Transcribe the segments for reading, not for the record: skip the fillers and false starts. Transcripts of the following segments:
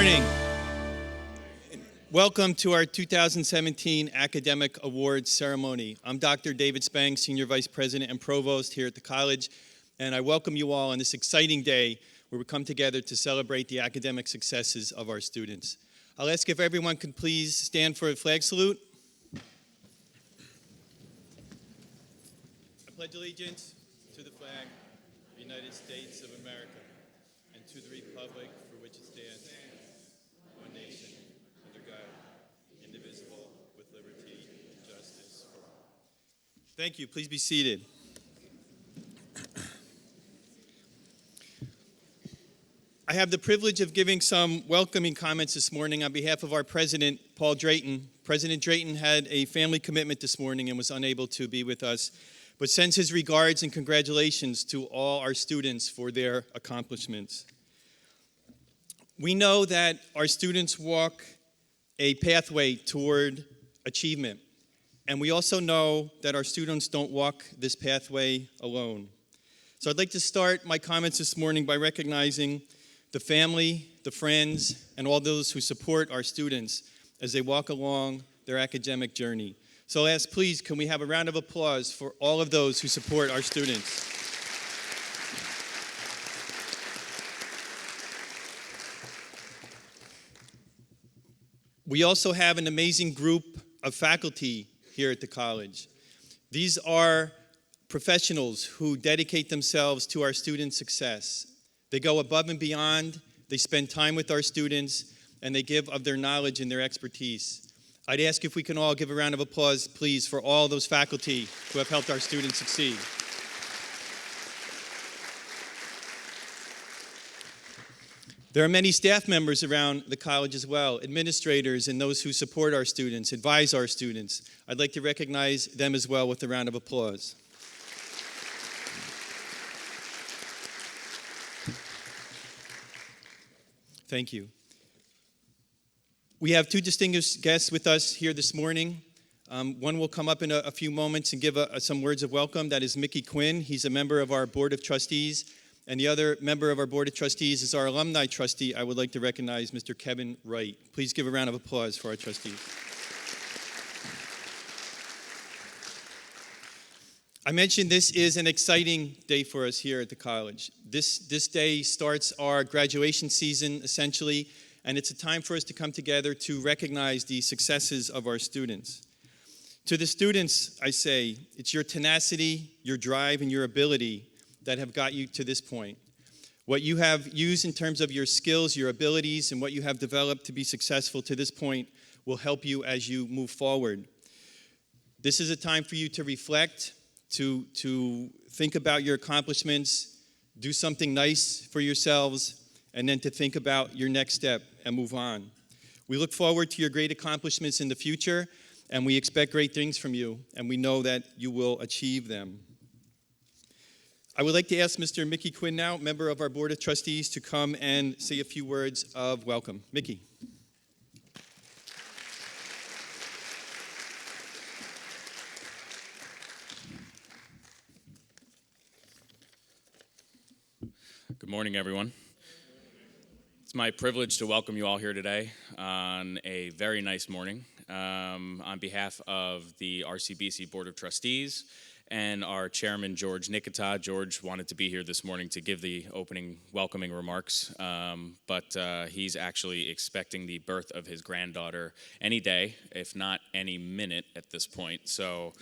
morning. Welcome to our 2017 Academic Awards Ceremony. I'm Dr. David Spang, Senior Vice President and Provost here at the college, and I welcome you all on this exciting day where we come together to celebrate the academic successes of our students. I'll ask if everyone could please stand for a flag salute. I pledge allegiance to the flag of the United States of America and to the republic for which it stands, one nation, under God, indivisible, with liberty and justice for all. Thank you. Please be seated. I have the privilege of giving some welcoming comments this morning on behalf of our president, Paul Drayton. President Drayton had a family commitment this morning and was unable to be with us, but sends his regards and congratulations to all our students for their accomplishments. We know that our students walk a pathway toward achievement, and we also know that our students don't walk this pathway alone. So I'd like to start my comments this morning by recognizing the family, the friends, and all those who support our students as they walk along their academic journey. So I'll ask, please, can we have a round of applause for all of those who support our students? We also have an amazing group of faculty here at the college. These are professionals who dedicate themselves to our students' success. They go above and beyond, they spend time with our students, and they give of their knowledge and their expertise. I'd ask if we can all give a round of applause, please, for all those faculty who have helped our students succeed. There are many staff members around the college as well, administrators and those who support our students, advise our students. I'd like to recognize them as well with a round of applause. Thank you. We have two distinguished guests with us here this morning. One will come up in a few moments and give some words of welcome. That is Mickey Quinn. He's a member of our Board of Trustees. And the other member of our Board of Trustees is our alumni trustee. I would like to recognize Mr. Kevin Wright. Please give a round of applause for our trustees. I mentioned this is an exciting day for us here at the college. This day starts our graduation season, essentially, and it's a time for us to come together to recognize the successes of our students. To the students, I say, it's your tenacity, your drive, and your ability that have got you to this point. What you have used in terms of your skills, your abilities, and what you have developed to be successful to this point will help you as you move forward. This is a time for you to reflect, to think about your accomplishments, do something nice for yourselves, and then to think about your next step and move on. We look forward to your great accomplishments in the future, and we expect great things from you, and we know that you will achieve them. I would like to ask Mr. Mickey Quinn now, member of our Board of Trustees, to come and say a few words of welcome. Mickey. Good morning, everyone. It's my privilege to welcome you all here today on a very nice morning. On behalf of the RCBC Board of Trustees and our chairman, George Nikita. George wanted to be here this morning to give the opening welcoming remarks, but he's actually expecting the birth of his granddaughter any day, if not any minute at this point. So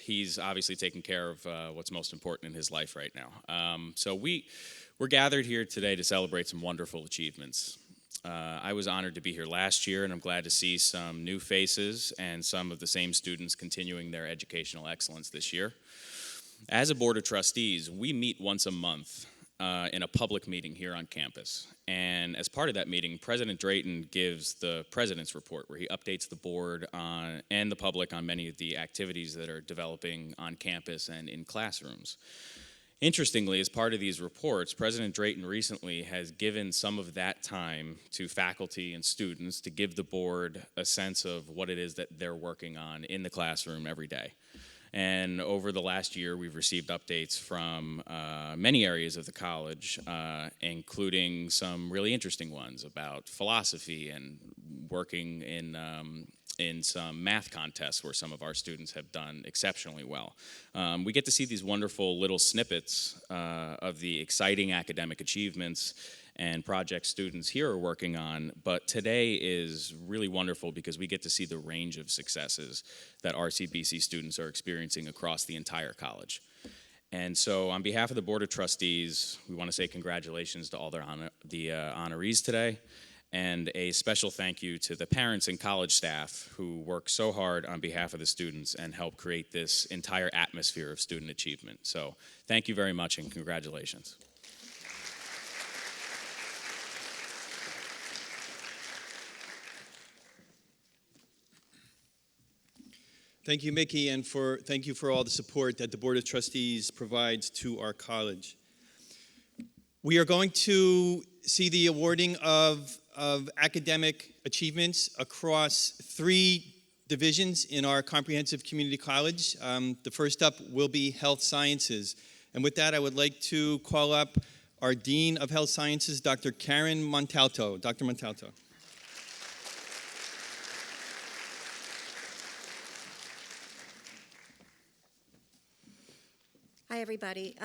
he's obviously taking care of what's most important in his life right now. So we're gathered here today to celebrate some wonderful achievements. I was honored to be here last year, and I'm glad to see some new faces and some of the same students continuing their educational excellence this year. As a Board of Trustees, we meet once a month in a public meeting here on campus. And as part of that meeting, President Drayton gives the President's Report, where he updates the board and the public on many of the activities that are developing on campus and in classrooms. Interestingly, as part of these reports, President Drayton recently has given some of that time to faculty and students to give the board a sense of what it is that they're working on in the classroom every day. And over the last year, we've received updates from many areas of the college, including some really interesting ones about philosophy and working in some math contests where some of our students have done exceptionally well. We get to see these wonderful little snippets of the exciting academic achievements and projects students here are working on, but today is really wonderful because we get to see the range of successes that RCBC students are experiencing across the entire college. And so on behalf of the Board of Trustees, we want to say congratulations to all the honorees today, and a special thank you to the parents and college staff who work so hard on behalf of the students and help create this entire atmosphere of student achievement. So thank you very much and congratulations. Thank you, Mickey, and thank you for all the support that the Board of Trustees provides to our college. We are going to see the awarding of academic achievements across 3 divisions in our comprehensive community college. The first up will be Health Sciences. And with that, I would like to call up our Dean of Health Sciences, Dr. Karen Montalto. Dr. Montalto. Hi, everybody.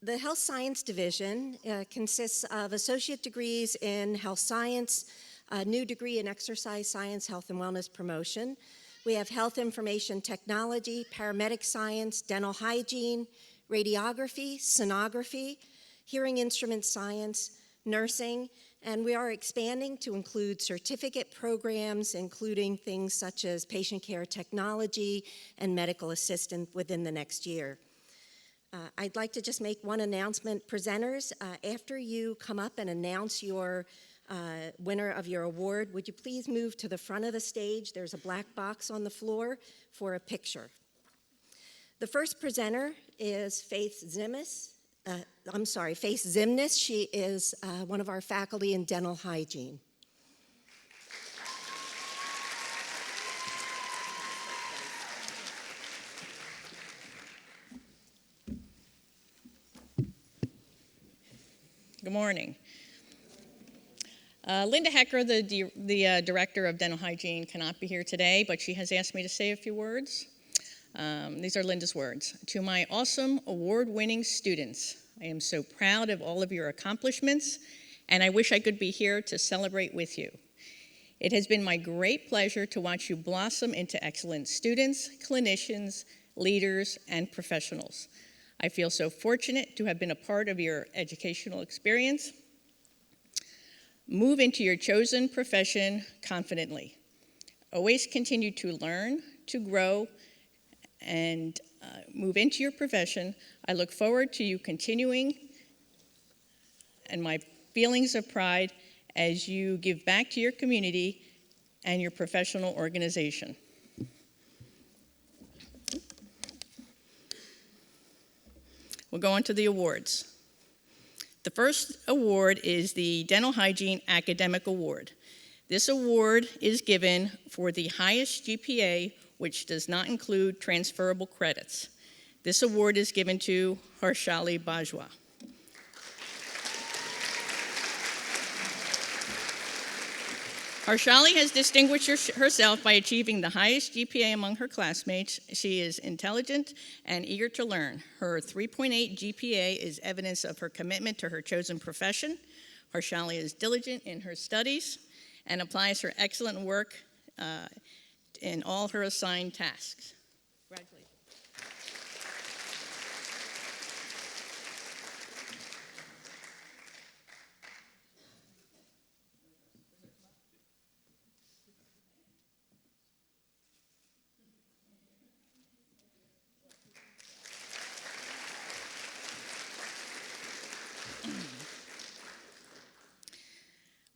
The Health Science Division consists of associate degrees in health science, a new degree in exercise science, health and wellness promotion. We have health information technology, paramedic science, dental hygiene, radiography, sonography, hearing instrument science, nursing, and we are expanding to include certificate programs, including things such as patient care technology and medical assistant within the next year. I'd like to just make one announcement. Presenters, after you come up and announce your winner of your award, would you please move to the front of the stage? There's a black box on the floor for a picture. The first presenter is Faith Zimnis. She is one of our faculty in dental hygiene. Good morning. Linda Hecker, the Director of Dental Hygiene, cannot be here today, but she has asked me to say a few words. These are Linda's words. To my awesome award-winning students, I am so proud of all of your accomplishments, and I wish I could be here to celebrate with you. It has been my great pleasure to watch you blossom into excellent students, clinicians, leaders, and professionals. I feel so fortunate to have been a part of your educational experience. Move into your chosen profession confidently. Always continue to learn, to grow, and move into your profession. I look forward to you continuing and my feelings of pride as you give back to your community and your professional organization. We'll go on to the awards. The first award is the Dental Hygiene Academic Award. This award is given for the highest GPA, which does not include transferable credits. This award is given to Harshali Bajwa. Harshali has distinguished herself by achieving the highest GPA among her classmates. She is intelligent and eager to learn. Her 3.8 GPA is evidence of her commitment to her chosen profession. Harshali is diligent in her studies and applies her excellent work in all her assigned tasks. Congratulations.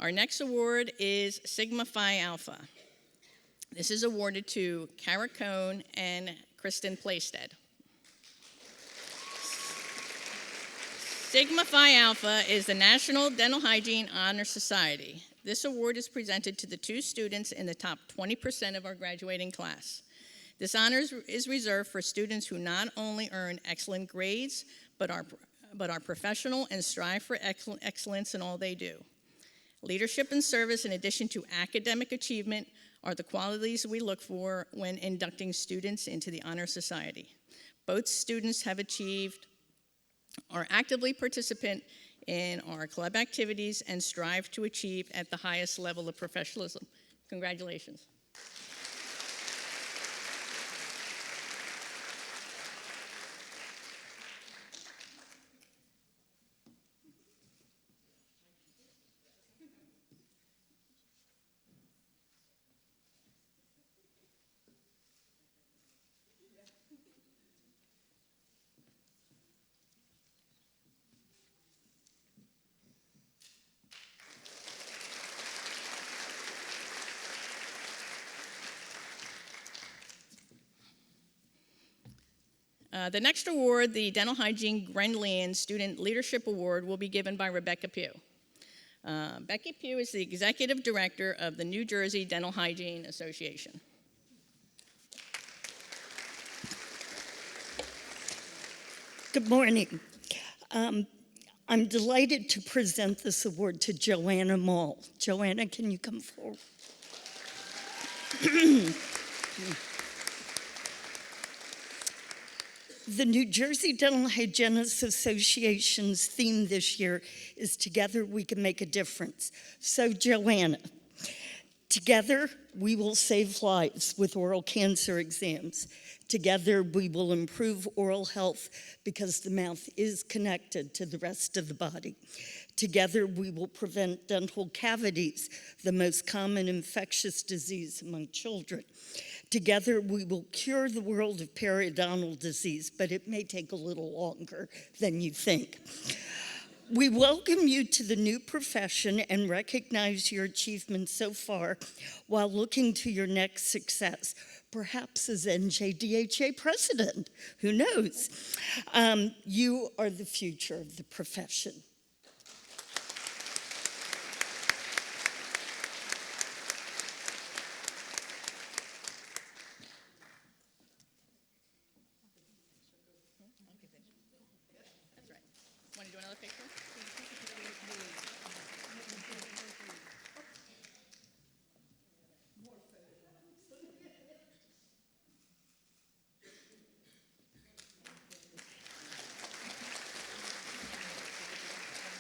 Our next award is Sigma Phi Alpha. This is awarded to Kara Cohn and Kristen Playstead. Sigma Phi Alpha is the National Dental Hygiene Honor Society. This award is presented to the 2 students in the top 20% of our graduating class. This honor is reserved for students who not only earn excellent grades, but are professional and strive for excellence in all they do. Leadership and service, in addition to academic achievement, are the qualities we look for when inducting students into the Honor Society. Both students are actively participant in our club activities and strive to achieve at the highest level of professionalism. Congratulations. The next award, the Dental Hygiene Grenland Student Leadership Award, will be given by Rebecca Pugh. Becky Pugh is the Executive Director of the New Jersey Dental Hygiene Association. Good morning. I'm delighted to present this award to Joanna Mall. Joanna, can you come forward? The New Jersey Dental Hygienists Association's theme this year is Together We Can Make a Difference. So, Joanna, together we will save lives with oral cancer exams. Together we will improve oral health because the mouth is connected to the rest of the body. Together we will prevent dental cavities, the most common infectious disease among children. Together, we will cure the world of periodontal disease, but it may take a little longer than you think. We welcome you to the new profession and recognize your achievements so far while looking to your next success, perhaps as NJDHA president. Who knows? You are the future of the profession. Want to do another picture?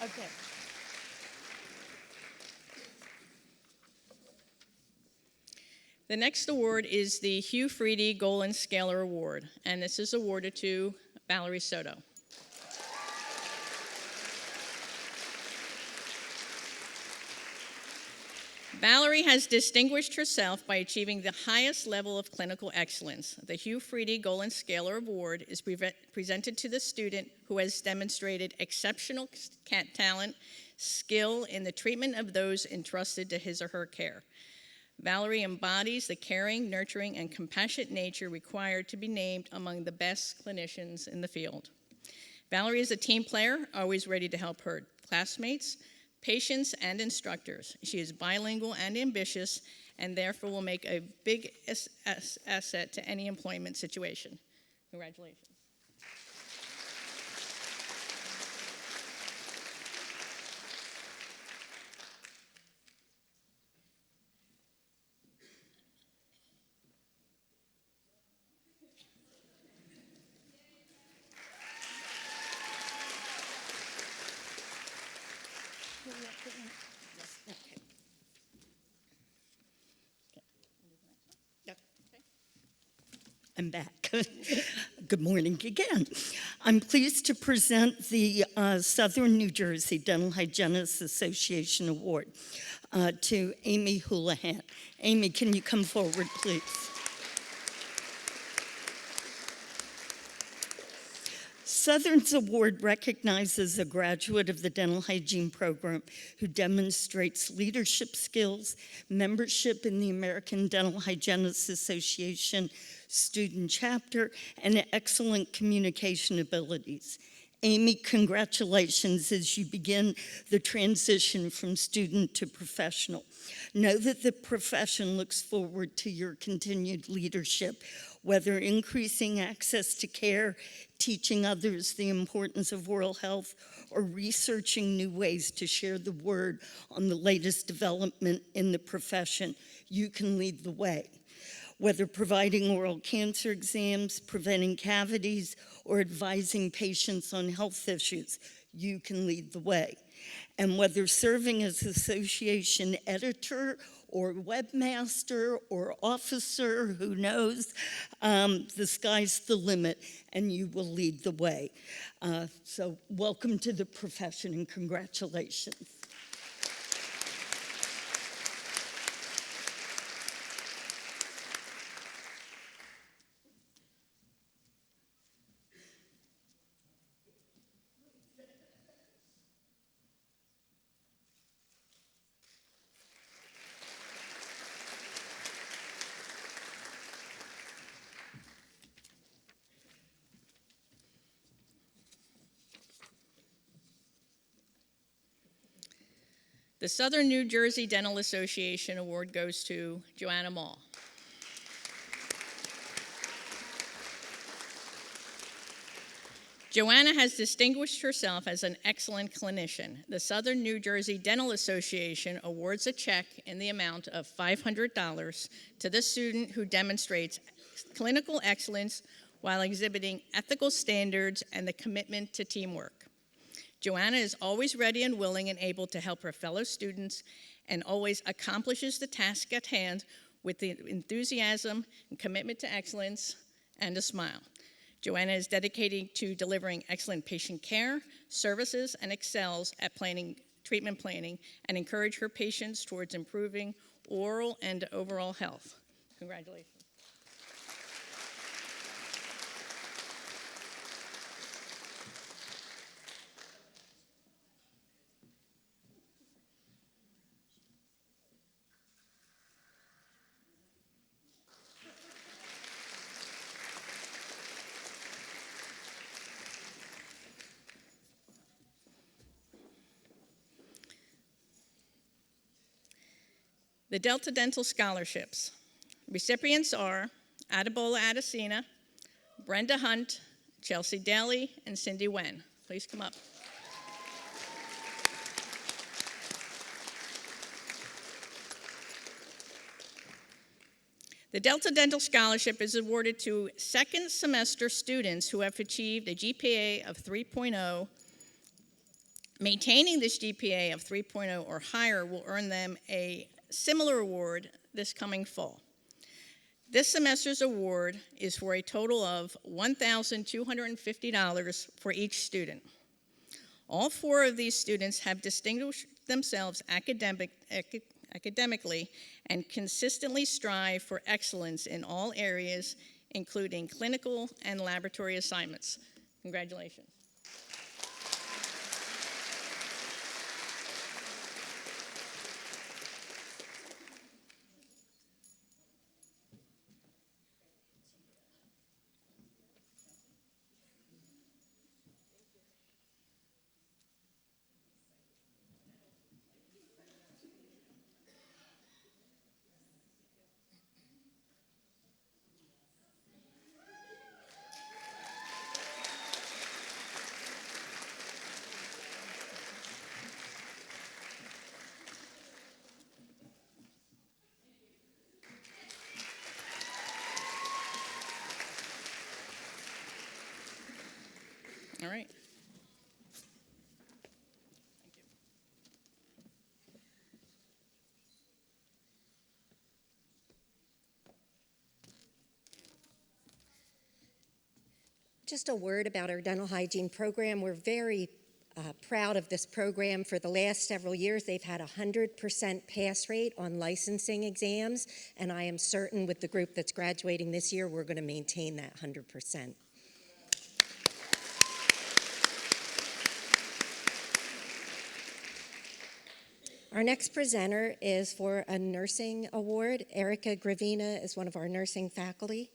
Okay. The next award is the Hugh Freedy Golan Scaler Award, and this is awarded to Valerie Soto. Valerie has distinguished herself by achieving the highest level of clinical excellence. The Hugh Freedy Golan Scaler Award is presented to the student who has demonstrated exceptional talent, skill in the treatment of those entrusted to his or her care. Valerie embodies the caring, nurturing, and compassionate nature required to be named among the best clinicians in the field. Valerie is a team player, always ready to help her classmates, patients, and instructors. She is bilingual and ambitious, and therefore will make a big asset to any employment situation. Congratulations. I'm back. Good morning again. I'm pleased to present the Southern New Jersey Dental Hygienists Association Award to Amy Houlihan. Amy, can you come forward, please? Southern's award recognizes a graduate of the dental hygiene program who demonstrates leadership skills, membership in the American Dental Hygienists Association student chapter, and excellent communication abilities. Amy, congratulations as you begin the transition from student to professional. Know that the profession looks forward to your continued leadership, whether increasing access to care, teaching others the importance of oral health, or researching new ways to share the word on the latest development in the profession. You can lead the way. Whether providing oral cancer exams, preventing cavities, or advising patients on health issues, you can lead the way. And whether serving as association editor or webmaster or officer, who knows, the sky's the limit and you will lead the way. So welcome to the profession and congratulations. The Southern New Jersey Dental Association Award goes to Joanna Mall. Joanna has distinguished herself as an excellent clinician. The Southern New Jersey Dental Association awards a check in the amount of $500 to the student who demonstrates clinical excellence while exhibiting ethical standards and the commitment to teamwork. Joanna is always ready and willing and able to help her fellow students and always accomplishes the task at hand with the enthusiasm and commitment to excellence and a smile. Joanna is dedicated to delivering excellent patient care, services, and excels at treatment planning, and encourage her patients towards improving oral and overall health. Congratulations. The Delta Dental Scholarships. Recipients are Adebola Adesina, Brenda Hunt, Chelsea Daly, and Cindy Wen. Please come up. The Delta Dental Scholarship is awarded to second semester students who have achieved a GPA of 3.0. Maintaining this GPA of 3.0 or higher will earn them a similar award this coming fall. This semester's award is for a total of $1,250 for each student. All four of these students have distinguished themselves academically and consistently strive for excellence in all areas, including clinical and laboratory assignments. Congratulations. All right. Just a word about our dental hygiene program. We're very proud of this program. For the last several years, they've had a 100% pass rate on licensing exams, and I am certain with the group that's graduating this year, we're going to maintain that 100%. Our next presenter is for a nursing award. Erica Gravina is one of our nursing faculty.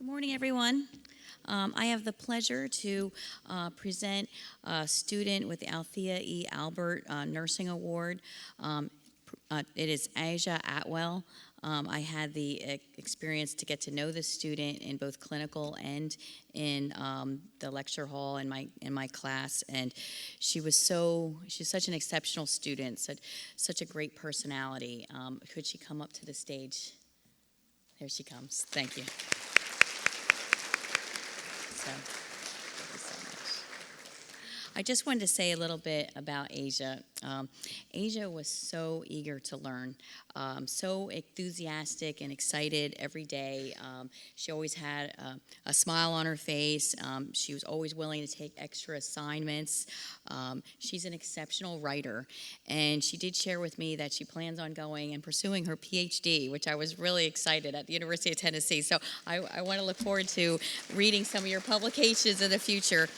Good morning, everyone. I have the pleasure to present a student with the Althea E. Albert Nursing Award. It is Asia Atwell. I had the experience to get to know this student in both clinical and in the lecture hall in my class, and she's such an exceptional student, such a great personality. Could she come up to the stage? There she comes. Thank you. Thank you so much. I just wanted to say a little bit about Asia. Asia was so eager to learn, so enthusiastic and excited every day. She always had a smile on her face. She was always willing to take extra assignments. She's an exceptional writer, and she did share with me that she plans on going and pursuing her PhD, which I was really excited at the University of Tennessee. So I want to look forward to reading some of your publications in the future.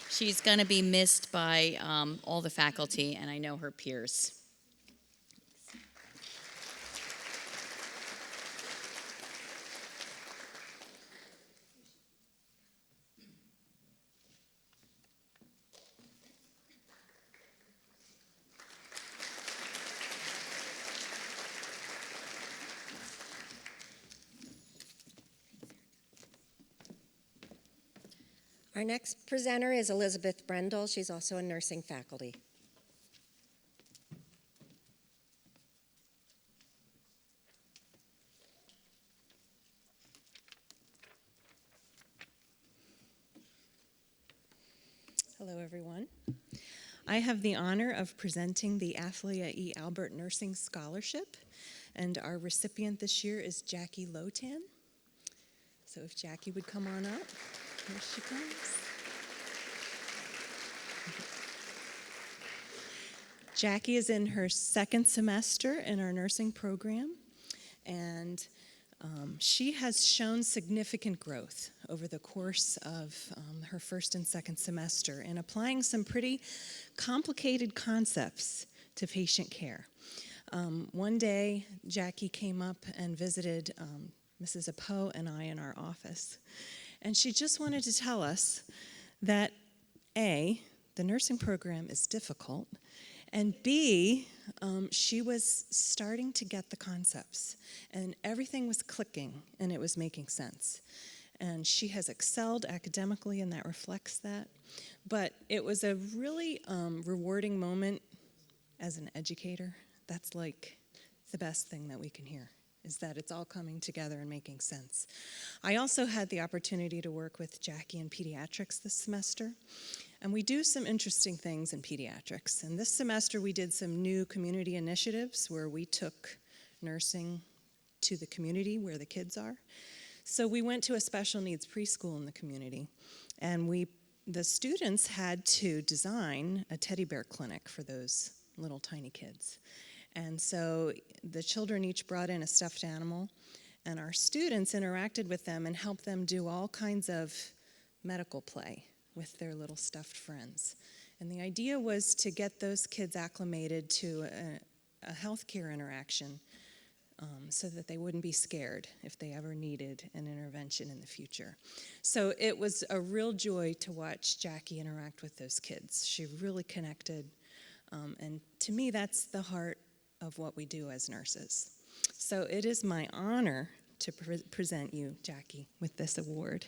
She's going to be missed by all the faculty, and I know her peers. Our next presenter is Elizabeth Brendel. She's also a nursing faculty. Hello, everyone. I have the honor of presenting the Althea E. Albert Nursing Scholarship, and our recipient this year is Jackie Lotan. So if Jackie would come on up. Here she comes. Jackie is in her second semester in our nursing program, and she has shown significant growth over the course of her first and second semester in applying some pretty complicated concepts to patient care. One day, Jackie came up and visited Mrs. Apo and I in our office. And she just wanted to tell us that A, the nursing program is difficult, and B, she was starting to get the concepts, and everything was clicking, and it was making sense. And she has excelled academically, and that reflects that. But it was a really rewarding moment as an educator. That's like the best thing that we can hear, is that it's all coming together and making sense. I also had the opportunity to work with Jackie in pediatrics this semester, and we do some interesting things in pediatrics. And this semester we did some new community initiatives where we took nursing to the community where the kids are. So we went to a special needs preschool in the community, and the students had to design a teddy bear clinic for those little tiny kids. And so the children each brought in a stuffed animal, and our students interacted with them and helped them do all kinds of medical play with their little stuffed friends. And the idea was to get those kids acclimated to a healthcare interaction so that they wouldn't be scared if they ever needed an intervention in the future. So it was a real joy to watch Jackie interact with those kids. She really connected, and to me that's the heart of what we do as nurses. So it is my honor to present you, Jackie, with this award.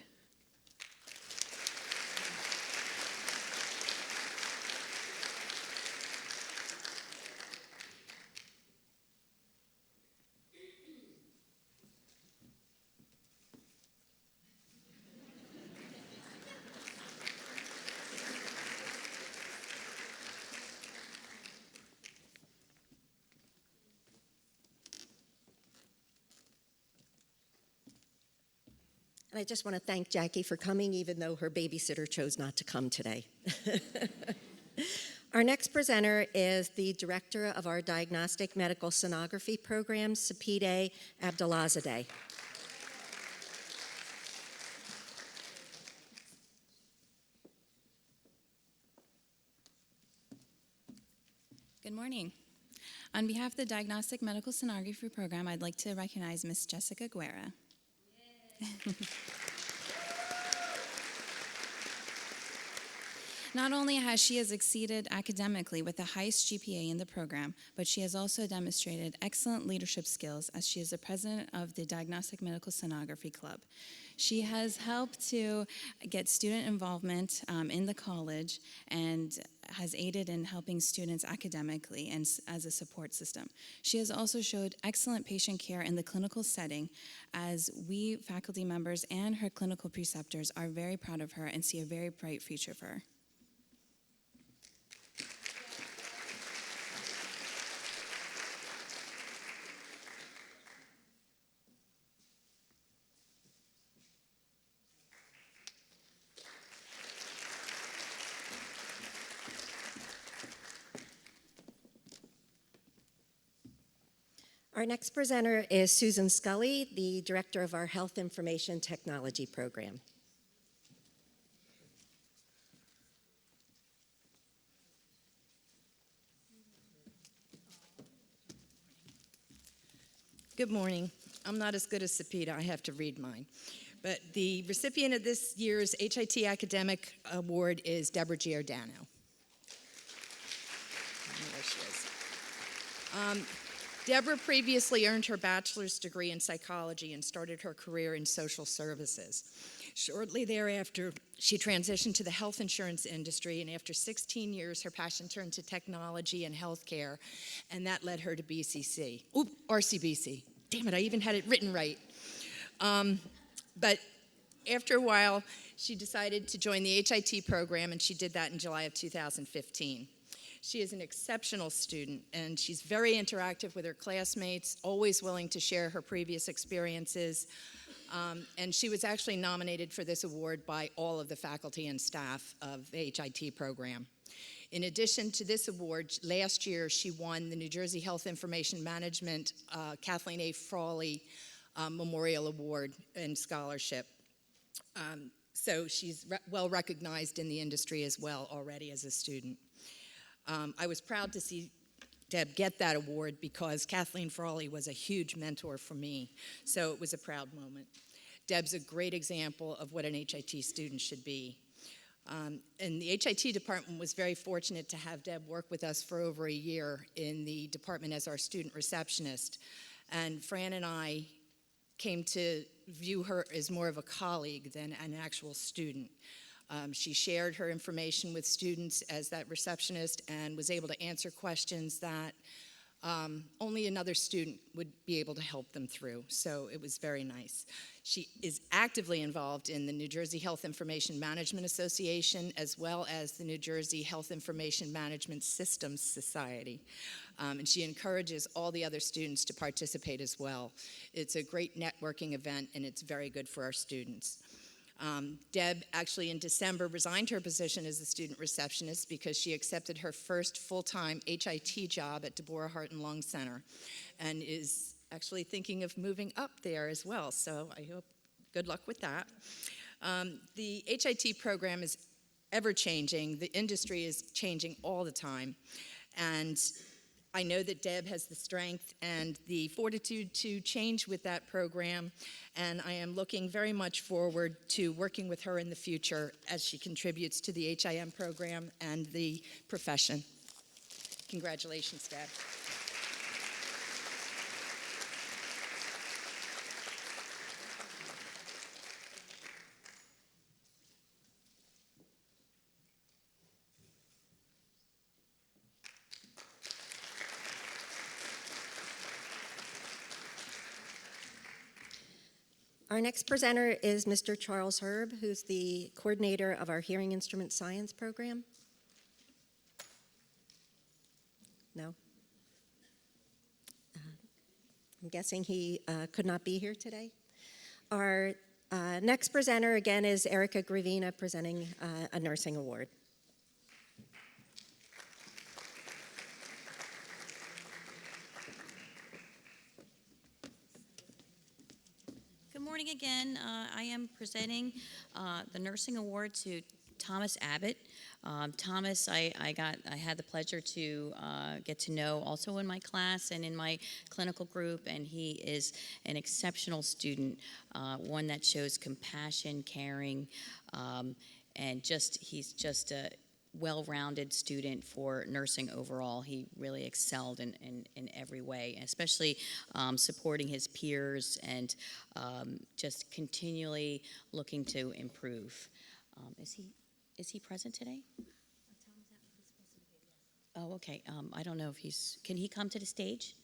And I just want to thank Jackie for coming, even though her babysitter chose not to come today. Our next presenter is the director of our Diagnostic Medical Sonography Program, Sapide Abdulazadeh. Good morning. On behalf of the Diagnostic Medical Sonography Program, I'd like to recognize Ms. Jessica Guerra. Not only has she exceeded academically with the highest GPA in the program, but she has also demonstrated excellent leadership skills as she is the president of the Diagnostic Medical Sonography Club. She has helped to get student involvement in the college and has aided in helping students academically and as a support system. She has also showed excellent patient care in the clinical setting, as we faculty members and her clinical preceptors are very proud of her and see a very bright future for her. Our next presenter is Susan Scully, the director of our Health Information Technology program. Good morning. I'm not as good as Sapita. I have to read mine. But the recipient of this year's HIT Academic Award is Deborah Giordano. There she is. Deborah previously earned her bachelor's degree in psychology and started her career in social services. Shortly thereafter, she transitioned to the health insurance industry, and after 16 years, her passion turned to technology and healthcare, and that led her to RCBC. Damn it, I even had it written right. But after a while, she decided to join the HIT program, and she did that in July of 2015. She is an exceptional student, and she's very interactive with her classmates, always willing to share her previous experiences. And she was actually nominated for this award by all of the faculty and staff of the HIT program. In addition to this award, last year she won the New Jersey Health Information Management Kathleen A. Frawley Memorial Award and Scholarship. So she's well recognized in the industry as well already as a student. I was proud to see Deb get that award because Kathleen Frawley was a huge mentor for me, so it was a proud moment. Deb's a great example of what an HIT student should be. And the HIT department was very fortunate to have Deb work with us for over a year in the department as our student receptionist. And Fran and I came to view her as more of a colleague than an actual student. She shared her information with students as that receptionist and was able to answer questions that only another student would be able to help them through. So it was very nice. She is actively involved in the New Jersey Health Information Management Association as well as the New Jersey Health Information Management Systems Society. And she encourages all the other students to participate as well. It's a great networking event and it's very good for our students. Deb actually in December resigned her position as a student receptionist because she accepted her first full-time HIT job at Deborah Heart and Lung Center and is actually thinking of moving up there as well. So I hope good luck with that. The HIT program is ever-changing. The industry is changing all the time. And I know that Deb has the strength and the fortitude to change with that program, and I am looking very much forward to working with her in the future as she contributes to the HIM program and the profession. Congratulations, Deb. Our next presenter is Mr. Charles Herb, who's the coordinator of our Hearing Instrument Science program. No? I'm guessing he could not be here today. Our next presenter again is Erica Gravina presenting a nursing award. Good morning again. I am presenting the Nursing Award to Thomas Abbott. Thomas, I had the pleasure to get to know also in my class and in my clinical group, and he is an exceptional student, one that shows compassion, caring, and he's just a well-rounded student for nursing overall. He really excelled in every way, especially supporting his peers and just continually looking to improve. Is he present today? Oh, okay. I don't know if can he come to the stage?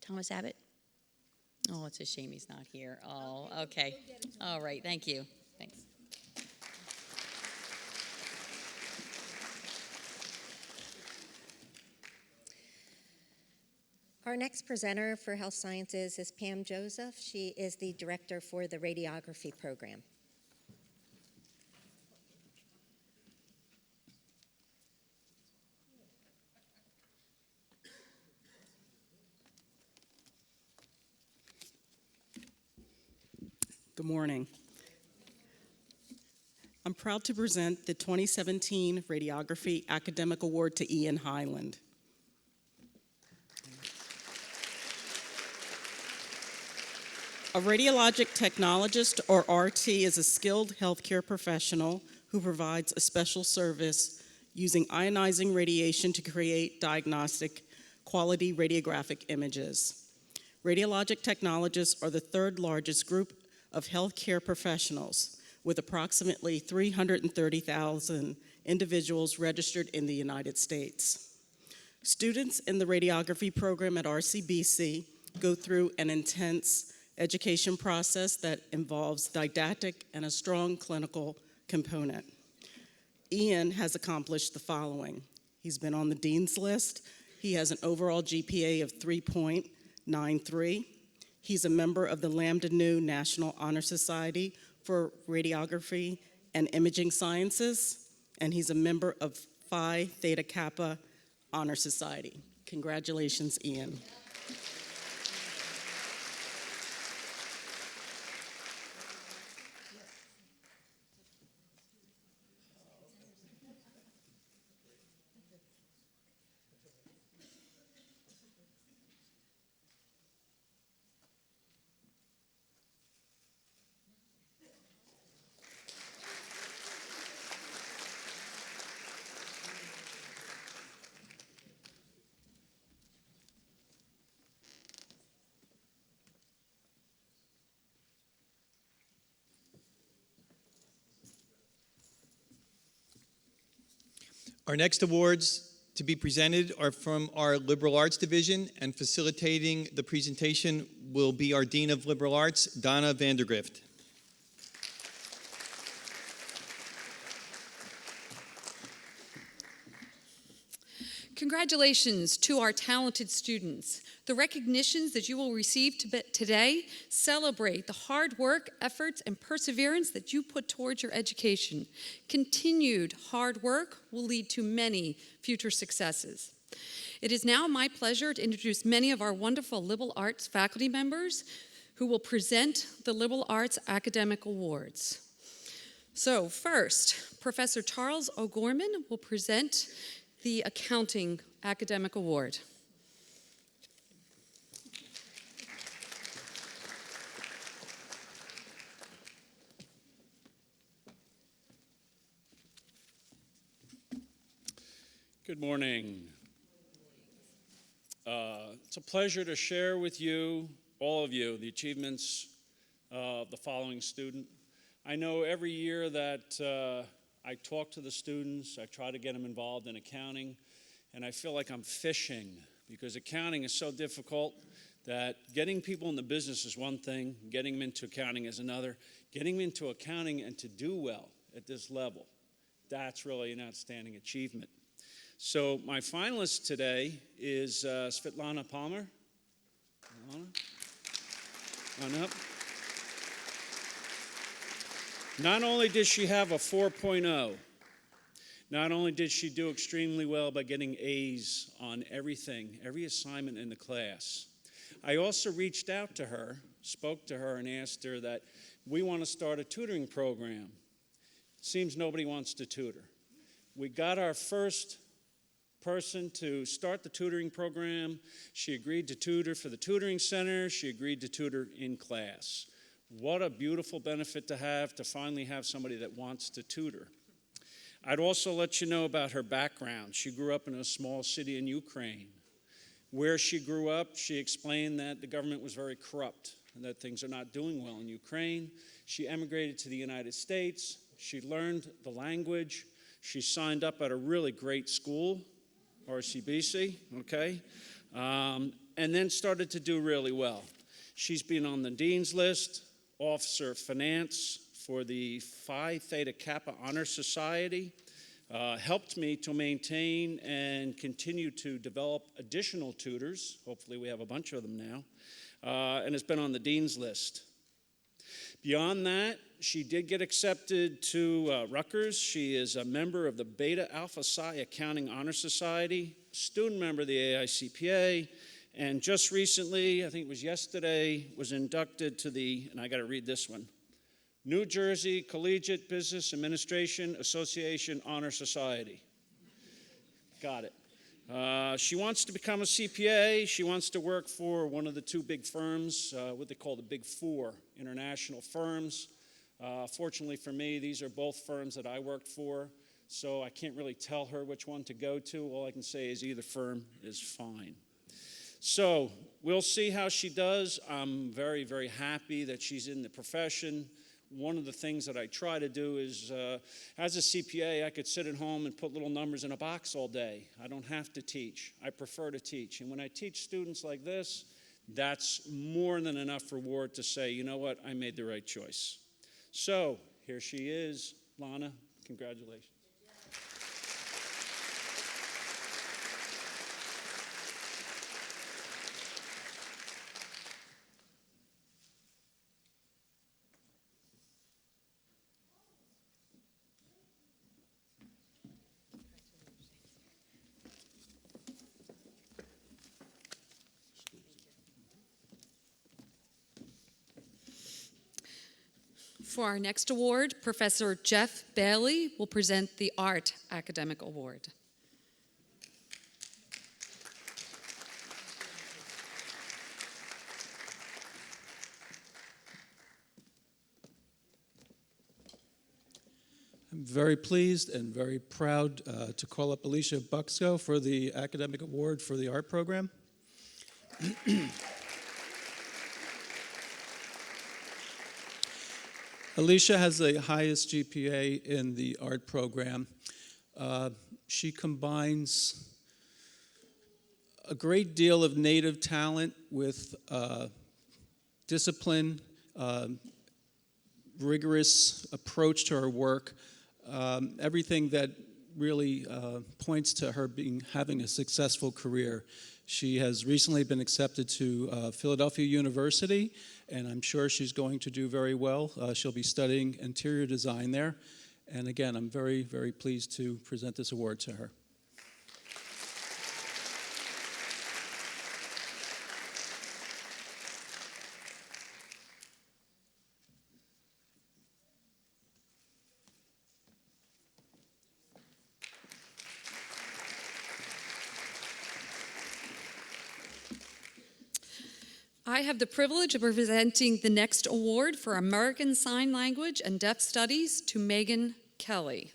Thomas Abbott? Oh, it's a shame he's not here. Oh, okay. All right, thank you. Thanks. Our next presenter for health sciences is Pam Joseph. She is the director for the radiography program. Good morning. I'm proud to present the 2017 Radiography Academic Award to Ian Highland. A radiologic technologist, or RT, is a skilled healthcare professional who provides a special service using ionizing radiation to create diagnostic quality radiographic images. Radiologic technologists are the third largest group of healthcare professionals, with approximately 330,000 individuals registered in the United States. Students in the radiography program at RCBC go through an intense education process that involves didactic and a strong clinical component. Ian has accomplished the following. He's been on the Dean's List. He has an overall GPA of 3.93. He's a member of the Lambda Nu National Honor Society for Radiography and Imaging Sciences, and he's a member of Phi Theta Kappa Honor Society. Congratulations, Ian. Our next awards to be presented are from our Liberal Arts Division, and facilitating the presentation will be our Dean of Liberal Arts, Donna Vandergrift. Congratulations to our talented students. The recognitions that you will receive today celebrate the hard work, efforts, and perseverance that you put towards your education. Continued hard work will lead to many future successes. It is now my pleasure to introduce many of our wonderful liberal arts faculty members who will present the Liberal Arts Academic Awards. So first, Professor Charles O'Gorman will present the Accounting Academic Award. Good morning. It's a pleasure to share with you, all of you, the achievements of the following student. I know every year that I talk to the students, I try to get them involved in accounting, and I feel like I'm fishing because accounting is so difficult that getting people in the business is one thing, getting them into accounting is another. Getting them into accounting and to do well at this level, that's really an outstanding achievement. So my finalist today is Svetlana Palmer. On up. Not only did she have a 4.0, not only did she do extremely well by getting A's on everything, every assignment in the class, I also reached out to her, spoke to her, and asked her that we want to start a tutoring program Seems nobody wants to tutor. We got our first person to start the tutoring program. She agreed to tutor for the tutoring center. She agreed to tutor in class. What a beautiful benefit to have, to finally have somebody that wants to tutor. I'd also let you know about her background. She grew up in a small city in Ukraine. Where she grew up, she explained that the government was very corrupt and that things are not doing well in Ukraine. She emigrated to the United States. She learned the language. She signed up at a really great school, RCBC, okay, and then started to do really well. She's been on the Dean's List, Officer of Finance for the Phi Theta Kappa Honor Society, helped me to maintain and continue to develop additional tutors. Hopefully we have a bunch of them now, and has been on the Dean's List. Beyond that, she did get accepted to Rutgers. She is a member of the Beta Alpha Psi Accounting Honor Society, student member of the AICPA, and just recently, I think it was yesterday, was inducted to the, and I got to read this one, New Jersey Collegiate Business Administration Association Honor Society. Got it. She wants to become a CPA. She wants to work for one of the two big firms, what they call the Big Four international firms. Fortunately for me, these are both firms that I worked for, so I can't really tell her which one to go to. All I can say is either firm is fine. So we'll see how she does. I'm very, very happy that she's in the profession. One of the things that I try to do is, as a CPA, I could sit at home and put little numbers in a box all day. I don't have to teach. I prefer to teach. And when I teach students like this, that's more than enough reward to say, you know what, I made the right choice. So here she is. Lana, congratulations. For our next award, Professor Jeff Bailey will present the Art Academic Award. I'm very pleased and very proud to call up Alicia Buxko for the Academic Award for the Art Program. Alicia has the highest GPA in the art program. She combines a great deal of native talent with discipline, rigorous approach to her work, everything that really points to her having a successful career. She has recently been accepted to Philadelphia University, and I'm sure she's going to do very well. She'll be studying interior design there. And again, I'm very, very pleased to present this award to her. I have the privilege of presenting the next award for American Sign Language and Deaf Studies to Megan Kelly.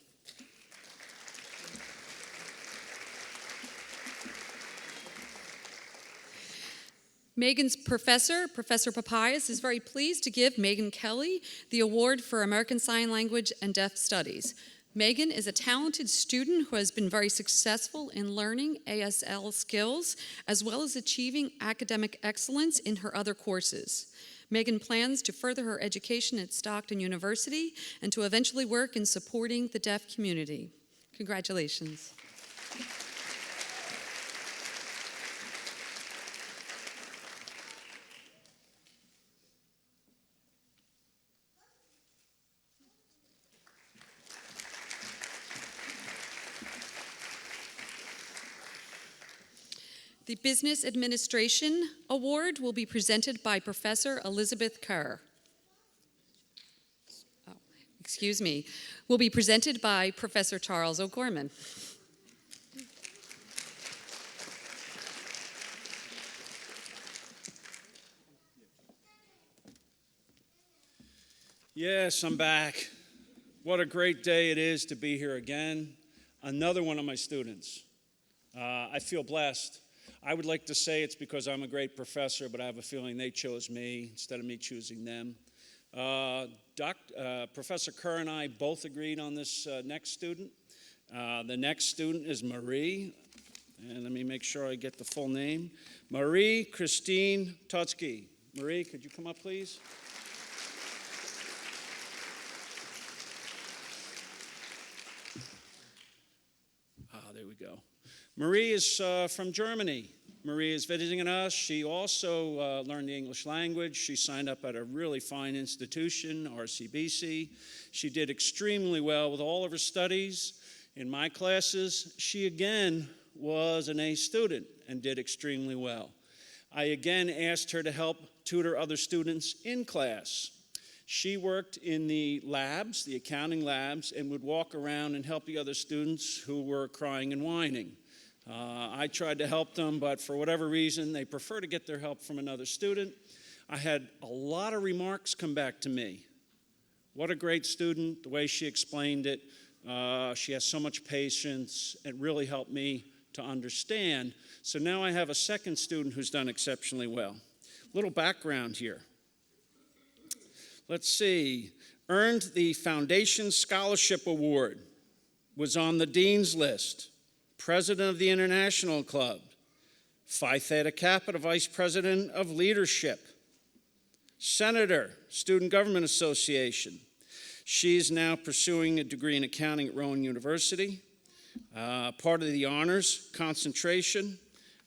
Megan's professor, Professor Papias, is very pleased to give Megan Kelly the award for American Sign Language and Deaf Studies. Megan is a talented student who has been very successful in learning ASL skills, as well as achieving academic excellence in her other courses. Megan plans to further her education at Stockton University and to eventually work in supporting the deaf community. Congratulations. The Business Administration Award will be presented by Professor Elizabeth Kerr. will be presented by Professor Charles O'Gorman. Yes, I'm back. What a great day it is to be here again. Another one of my students. I feel blessed. I would like to say it's because I'm a great professor, but I have a feeling they chose me instead of me choosing them. Professor Kerr and I both agreed on this next student. The next student is Marie, and let me make sure I get the full name. Marie Christine Tutsky. Marie, could you come up, please? There we go. Marie is from Germany. Marie is visiting us. She also learned the English language. She signed up at a really fine institution, RCBC. She did extremely well with all of her studies. In my classes, she again was an A student and did extremely well. I again asked her to help tutor other students in class. She worked in the labs, the accounting labs, and would walk around and help the other students who were crying and whining. I tried to help them, but for whatever reason, they prefer to get their help from another student. I had a lot of remarks come back to me. What a great student, the way she explained it. She has so much patience. It really helped me to understand. So now I have a second student who's done exceptionally well. Little background here. Let's see, earned the Foundation Scholarship Award, was on the Dean's List, President of the International Club, Phi Theta Kappa Vice President of Leadership, Senator, Student Government Association. She's now pursuing a degree in accounting at Rowan University, part of the honors concentration,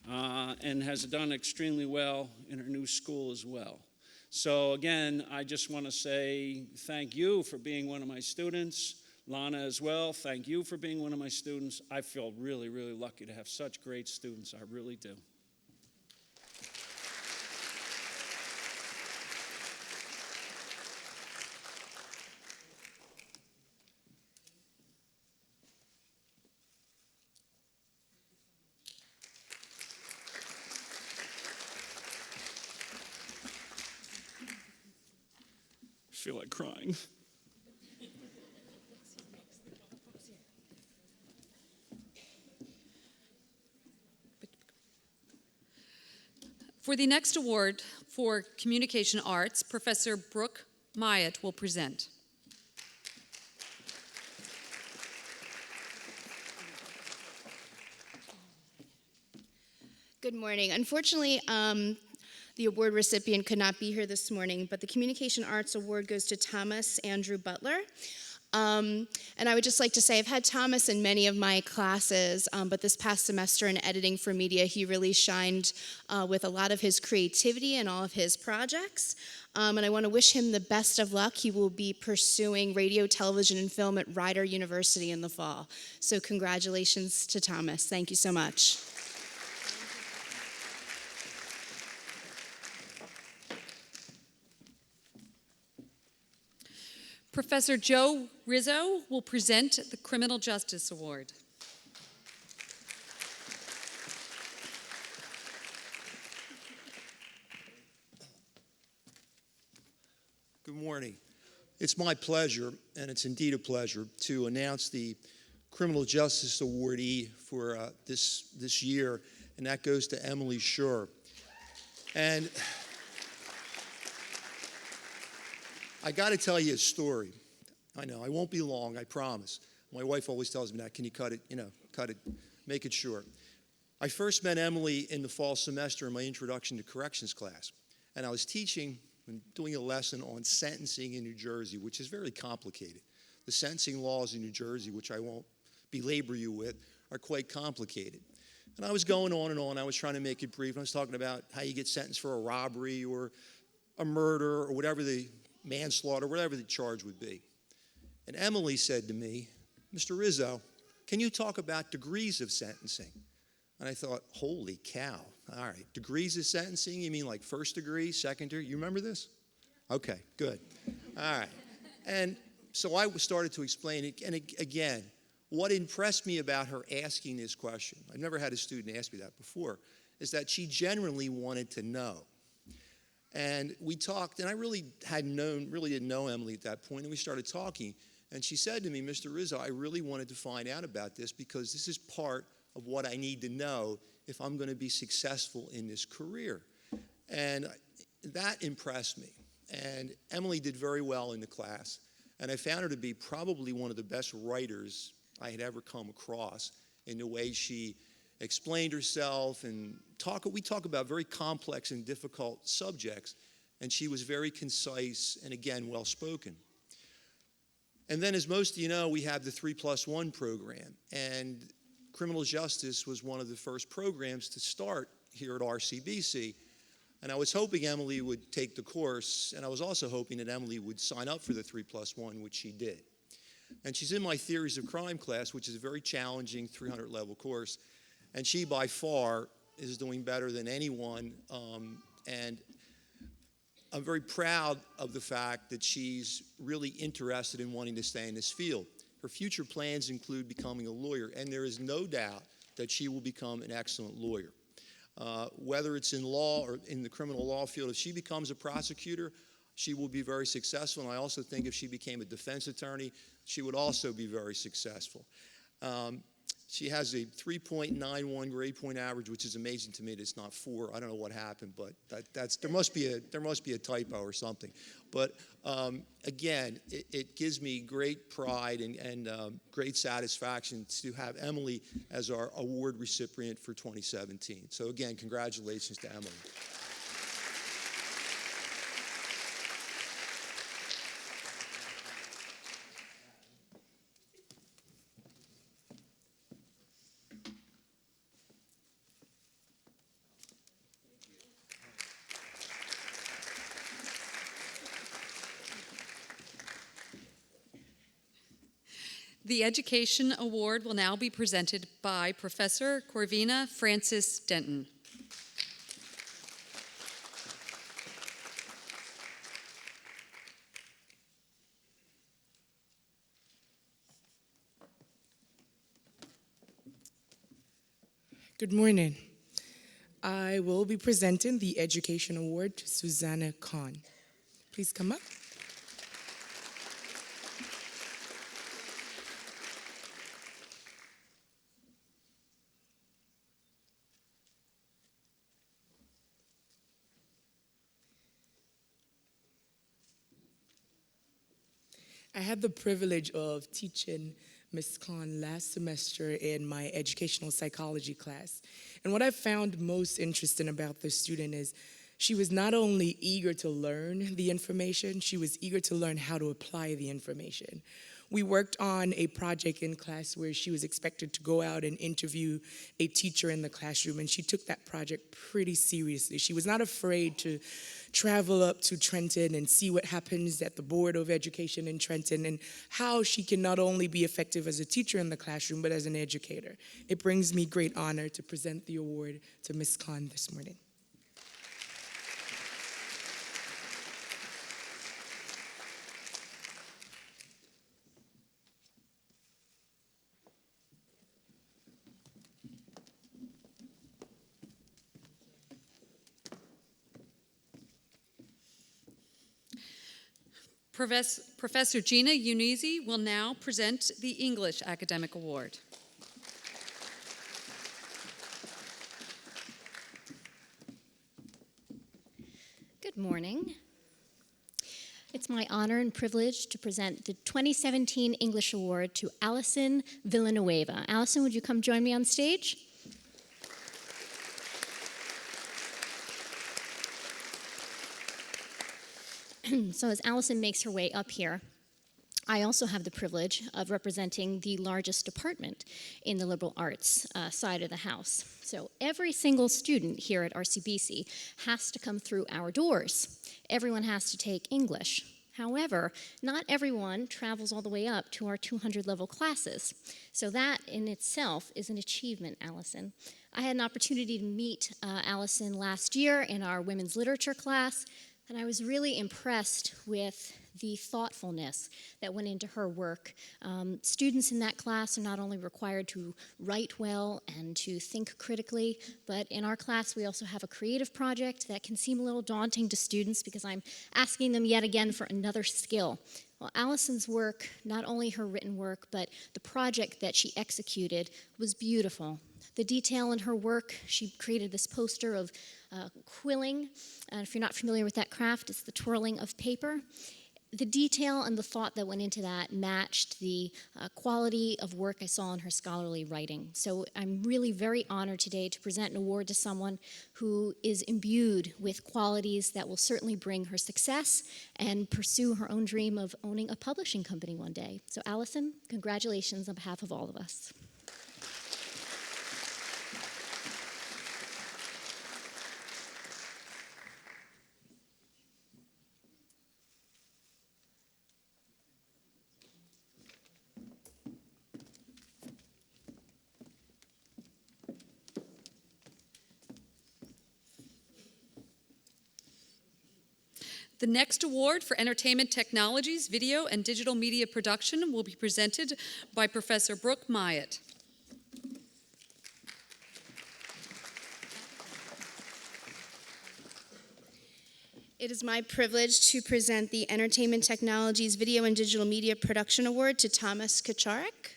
and has done extremely well in her new school as well. So again, I just want to say thank you for being one of my students. Lana as well, thank you for being one of my students. I feel really, really lucky to have such great students. I really do. I feel like crying. For the next award for Communication Arts, Professor Brooke Myatt will present. Good morning. Unfortunately, the award recipient could not be here this morning, but the Communication Arts Award goes to Thomas Andrew Butler. And I would just like to say I've had Thomas in many of my classes, but this past semester in editing for media, he really shined with a lot of his creativity and all of his projects. And I want to wish him the best of luck. He will be pursuing radio, television, and film at Rider University in the fall. So congratulations to Thomas. Thank you so much. Professor Joe Rizzo will present the Criminal Justice Award. Good morning. It's my pleasure, and it's indeed a pleasure, to announce the Criminal Justice Awardee for this year, and that goes to Emily Schur. And I got to tell you a story. I know, I won't be long, I promise. My wife always tells me that, can you cut it, cut it, make it short. I first met Emily in the fall semester in my introduction to corrections class. And I was teaching and doing a lesson on sentencing in New Jersey, which is very complicated. The sentencing laws in New Jersey, which I won't belabor you with, are quite complicated. And I was going on and on, I was trying to make it brief. I was talking about how you get sentenced for a robbery or a murder or whatever the manslaughter, whatever the charge would be. And Emily said to me, Mr. Rizzo, can you talk about degrees of sentencing? And I thought, holy cow, all right, degrees of sentencing, you mean like first degree, second degree? You remember this? Okay, good. All right. And So I started to explain it, and again, what impressed me about her asking this question, I've never had a student ask me that before, is that she genuinely wanted to know. And we talked, and I really didn't know Emily at that point, and we started talking, and she said to me, Mr. Rizzo, I really wanted to find out about this because this is part of what I need to know if I'm going to be successful in this career. And that impressed me. And Emily did very well in the class, and I found her to be probably one of the best writers I had ever come across in the way she explained herself and we talk about very complex and difficult subjects, and she was very concise and, again, well-spoken. And then, as most of you know, we have the 3+1 program, and criminal justice was one of the first programs to start here at RCBC, and I was hoping Emily would take the course, and I was also hoping that Emily would sign up for the 3+1, which she did. And she's in my Theories of Crime class, which is a very challenging 300-level course, and she, by far, is doing better than anyone, and I'm very proud of the fact that she's really interested in wanting to stay in this field. Her future plans include becoming a lawyer, and there is no doubt that she will become an excellent lawyer. Whether it's in law or in the criminal law field, if she becomes a prosecutor, she will be very successful, and I also think if she became a defense attorney, she would also be very successful. She has a 3.91 grade point average, which is amazing to me that it's not 4. I don't know what happened, but there must be a typo or something. But again, it gives me great pride and great satisfaction to have Emily as our award recipient for 2017. So again, congratulations to Emily. The Education Award will now be presented by Professor Gravina Francis Denton. Good morning. I will be presenting the Education Award to Susanna Khan. Please come up. I had the privilege of teaching Ms. Khan last semester in my educational psychology class. And what I found most interesting about this student is she was not only eager to learn the information, she was eager to learn how to apply the information. We worked on a project in class where she was expected to go out and interview a teacher in the classroom, and she took that project pretty seriously. She was not afraid to travel up to Trenton and see what happens at the Board of Education in Trenton and how she can not only be effective as a teacher in the classroom, but as an educator. It brings me great honor to present the award to Ms. Khan this morning. Professor Gina Unizi will now present the English Academic Award. Good morning. It's my honor and privilege to present the 2017 English Award to Allison Villanueva. Allison, would you come join me on stage? So as Allison makes her way up here, I also have the privilege of representing the largest department in the liberal arts side of the house. So every single student here at RCBC has to come through our doors. Everyone has to take English. However, not everyone travels all the way up to our 200 level classes. So that in itself is an achievement, Allison. I had an opportunity to meet Allison last year in our women's literature class. And I was really impressed with the thoughtfulness that went into her work. Students in that class are not only required to write well and to think critically, but in our class we also have a creative project that can seem a little daunting to students because I'm asking them yet again for another skill. Well, Allison's work, not only her written work, but the project that she executed was beautiful. The detail in her work, she created this poster of quilling. If you're not familiar with that craft, it's the twirling of paper. The detail and the thought that went into that matched the quality of work I saw in her scholarly writing. So I'm really very honored today to present an award to someone who is imbued with qualities that will certainly bring her success and pursue her own dream of owning a publishing company one day. So Allison, congratulations on behalf of all of us. The next award for Entertainment Technologies, Video and Digital Media Production will be presented by Professor Brooke Myatt. It is my privilege to present the Entertainment Technologies Video and Digital Media Production Award to Thomas Kaczarek.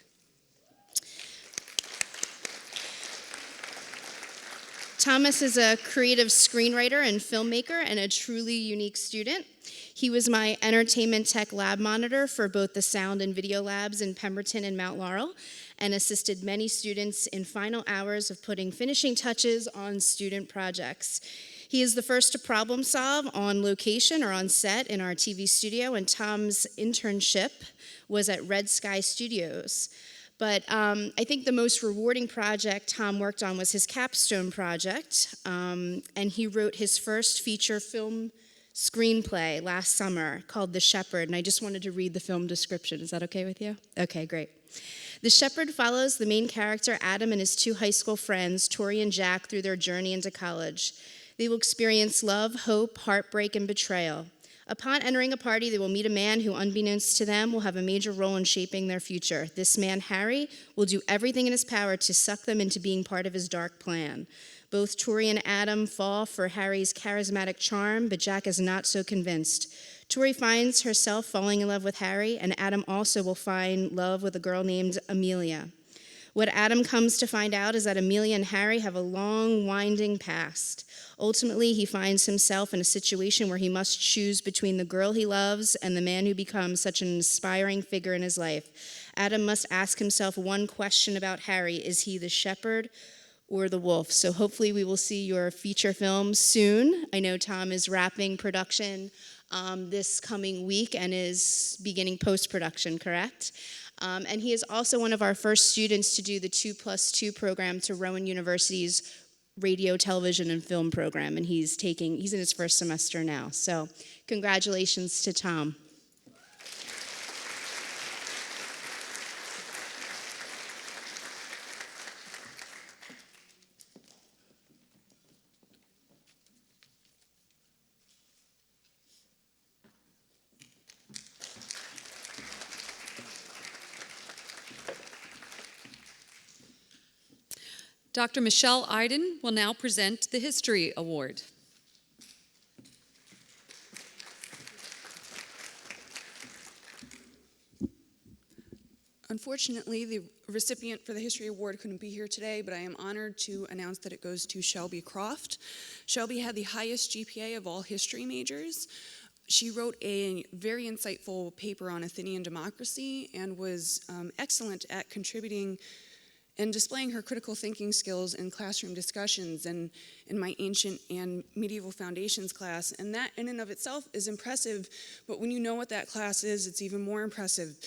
Thomas is a creative screenwriter and filmmaker and a truly unique student. He was my entertainment tech lab monitor for both the sound and video labs in Pemberton and Mount Laurel, and assisted many students in final hours of putting finishing touches on student projects. He is the first to problem solve on location or on set in our TV studio, and Tom's internship was at Red Sky Studios. But I think the most rewarding project Tom worked on was his capstone project, and he wrote his first feature film screenplay last summer called The Shepherd, and I just wanted to read the film description. Is that okay with you? Okay, great. The Shepherd follows the main character, Adam, and his two high school friends, Tori and Jack, through their journey into college. They will experience love, hope, heartbreak, and betrayal. Upon entering a party, they will meet a man who, unbeknownst to them, will have a major role in shaping their future. This man, Harry, will do everything in his power to suck them into being part of his dark plan. Both Tori and Adam fall for Harry's charismatic charm, but Jack is not so convinced. Tori finds herself falling in love with Harry, and Adam also will find love with a girl named Amelia. What Adam comes to find out is that Amelia and Harry have a long, winding past. Ultimately, he finds himself in a situation where he must choose between the girl he loves and the man who becomes such an inspiring figure in his life. Adam must ask himself one question about Harry: is he the shepherd or the wolf? So hopefully we will see your feature film soon. I know Tom is wrapping production this coming week and is beginning post-production, correct? And he is also one of our first students to do the 2+2 program to Rowan University's radio, television, and film program, and he's in his first semester now. So congratulations to Tom. Dr. Michelle Iden will now present the History Award. Unfortunately, the recipient for the History Award couldn't be here today, but I am honored to announce that it goes to Shelby Croft. Shelby had the highest GPA of all history majors. She wrote a very insightful paper on Athenian democracy and was excellent at contributing and displaying her critical thinking skills in classroom discussions and in my ancient and medieval foundations class. And that in and of itself is impressive, but when you know what that class is, it's even more impressive.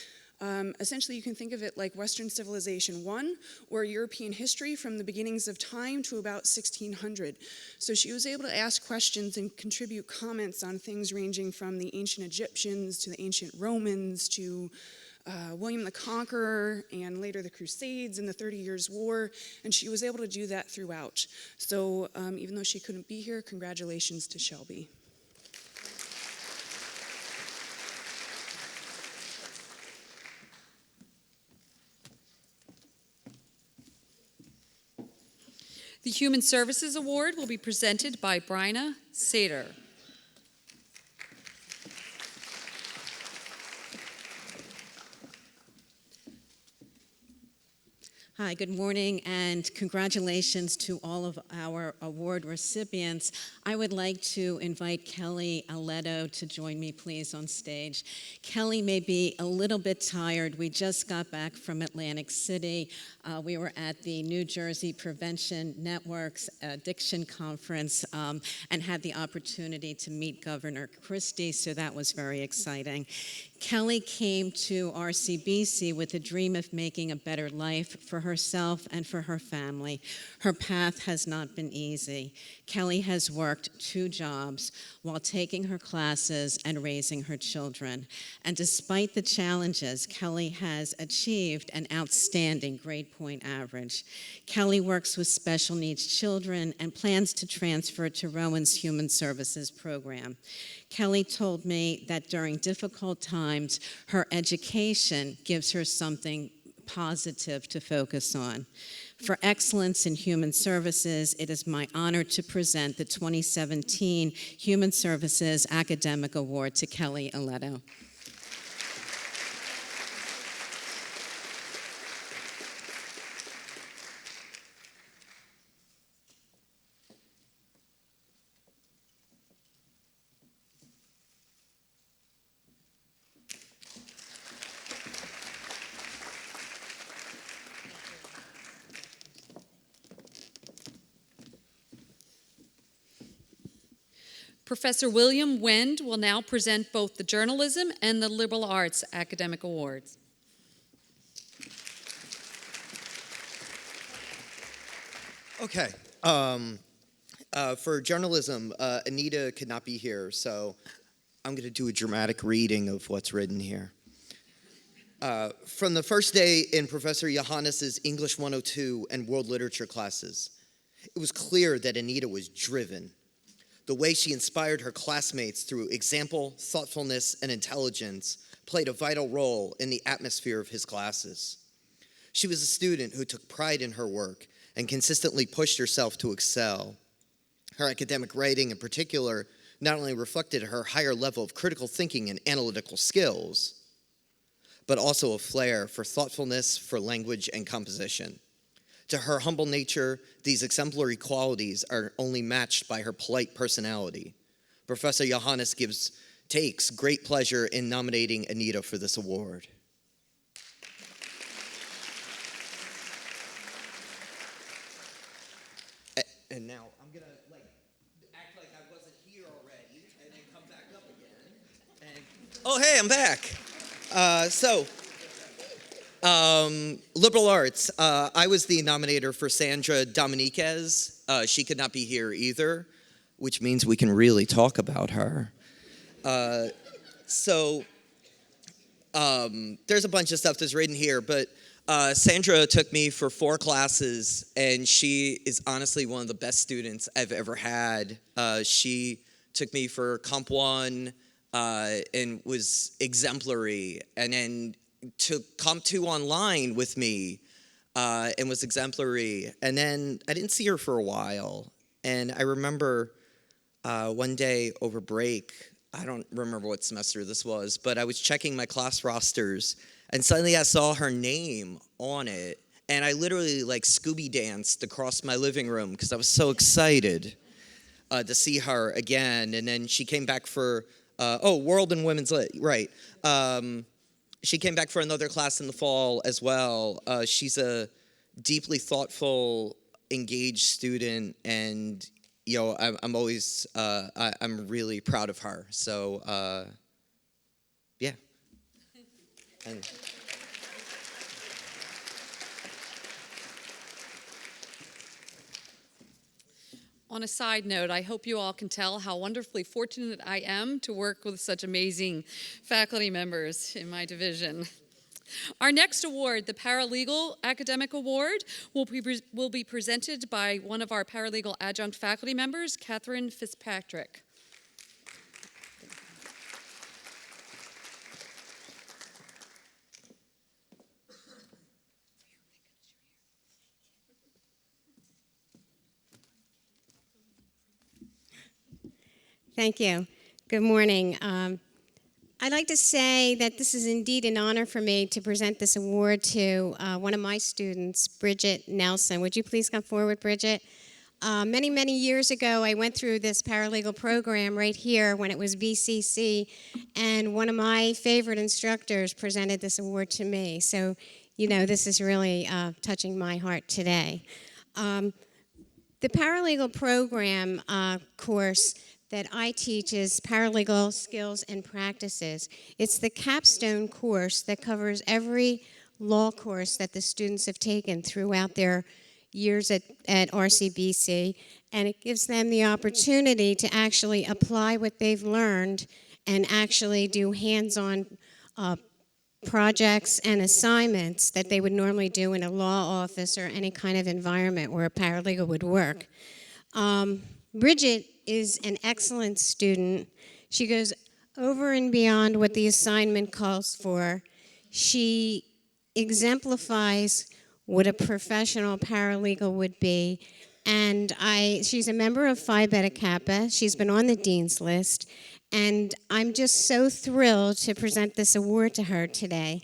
Essentially, you can think of it like Western Civilization 1 or European history from the beginnings of time to about 1600. So she was able to ask questions and contribute comments on things ranging from the ancient Egyptians to the ancient Romans to William the Conqueror, and later the Crusades and the 30 Years' War, and she was able to do that throughout. So even though she couldn't be here, congratulations to Shelby. The Human Services Award will be presented by Bryna Sater. Hi, good morning, and congratulations to all of our award recipients. I would like to invite Kelly Aledo to join me, please, on stage. Kelly may be a little bit tired. We just got back from Atlantic City. We were at the New Jersey Prevention Network's Addiction Conference and had the opportunity to meet Governor Christie, so that was very exciting. Kelly came to RCBC with a dream of making a better life for herself and for her family. Her path has not been easy. Kelly has worked 2 jobs while taking her classes and raising her children. And despite the challenges, Kelly has achieved an outstanding grade point average. Kelly works with special needs children and plans to transfer to Rowan's Human Services program. Kelly told me that during difficult times, her education gives her something positive to focus on. For excellence in human services, it is my honor to present the 2017 Human Services Academic Award to Kelly Aledo. Professor William Wend will now present both the Journalism and the Liberal Arts Academic Awards. Okay. For journalism, Anita could not be here, so I'm going to do a dramatic reading of what's written here. From the first day in Professor Johannes's English 102 and World Literature classes, it was clear that Anita was driven. The way she inspired her classmates through example, thoughtfulness, and intelligence played a vital role in the atmosphere of his classes. She was a student who took pride in her work and consistently pushed herself to excel. Her academic writing, in particular, not only reflected her higher level of critical thinking and analytical skills, but also a flair for thoughtfulness, for language, and composition. To her humble nature, these exemplary qualities are only matched by her polite personality. Professor Johannes takes great pleasure in nominating Anita for this award. And now I'm gonna act like I wasn't here already, and then come back up again. And oh, hey, I'm back. Liberal arts. I was the nominator for Sandra Dominiquez. She could not be here either, which means we can really talk about her. There's a bunch of stuff that's written here, but Sandra took me for 4 classes, and she is honestly one of the best students I've ever had. She took me for Comp 1 and was exemplary, and then took Comp 2 online with me and was exemplary. And then I didn't see her for a while. And I remember one day over break, I don't remember what semester this was, but I was checking my class rosters, and suddenly I saw her name on it. And I literally Scooby danced across my living room because I was so excited to see her again. And then she came back for, World and Women's Lit, right. She came back for another class in the fall as well. She's a deeply thoughtful, engaged student, and I'm always I'm really proud of her. So yeah. And On a side note, I hope you all can tell how wonderfully fortunate I am to work with such amazing faculty members in my division. Our next award, the Paralegal Academic Award, will be presented by one of our paralegal adjunct faculty members, Catherine Fitzpatrick. Thank you. Good morning. I'd like to say that this is indeed an honor for me to present this award to one of my students, Bridget Nelson. Would you please come forward, Bridget? Many, many years ago, I went through this paralegal program right here when it was VCC, and one of my favorite instructors presented this award to me. So, you know, this is really touching my heart today. The paralegal program course that I teach is Paralegal Skills and Practices. It's the capstone course that covers every law course that the students have taken throughout their years at RCBC, and it gives them the opportunity to actually apply what they've learned and actually do hands-on projects and assignments that they would normally do in a law office or any kind of environment where a paralegal would work. Bridget is an excellent student. She goes over and beyond what the assignment calls for. She exemplifies what a professional paralegal would be. And she's a member of Phi Beta Kappa. She's been on the Dean's List. And I'm just so thrilled to present this award to her today.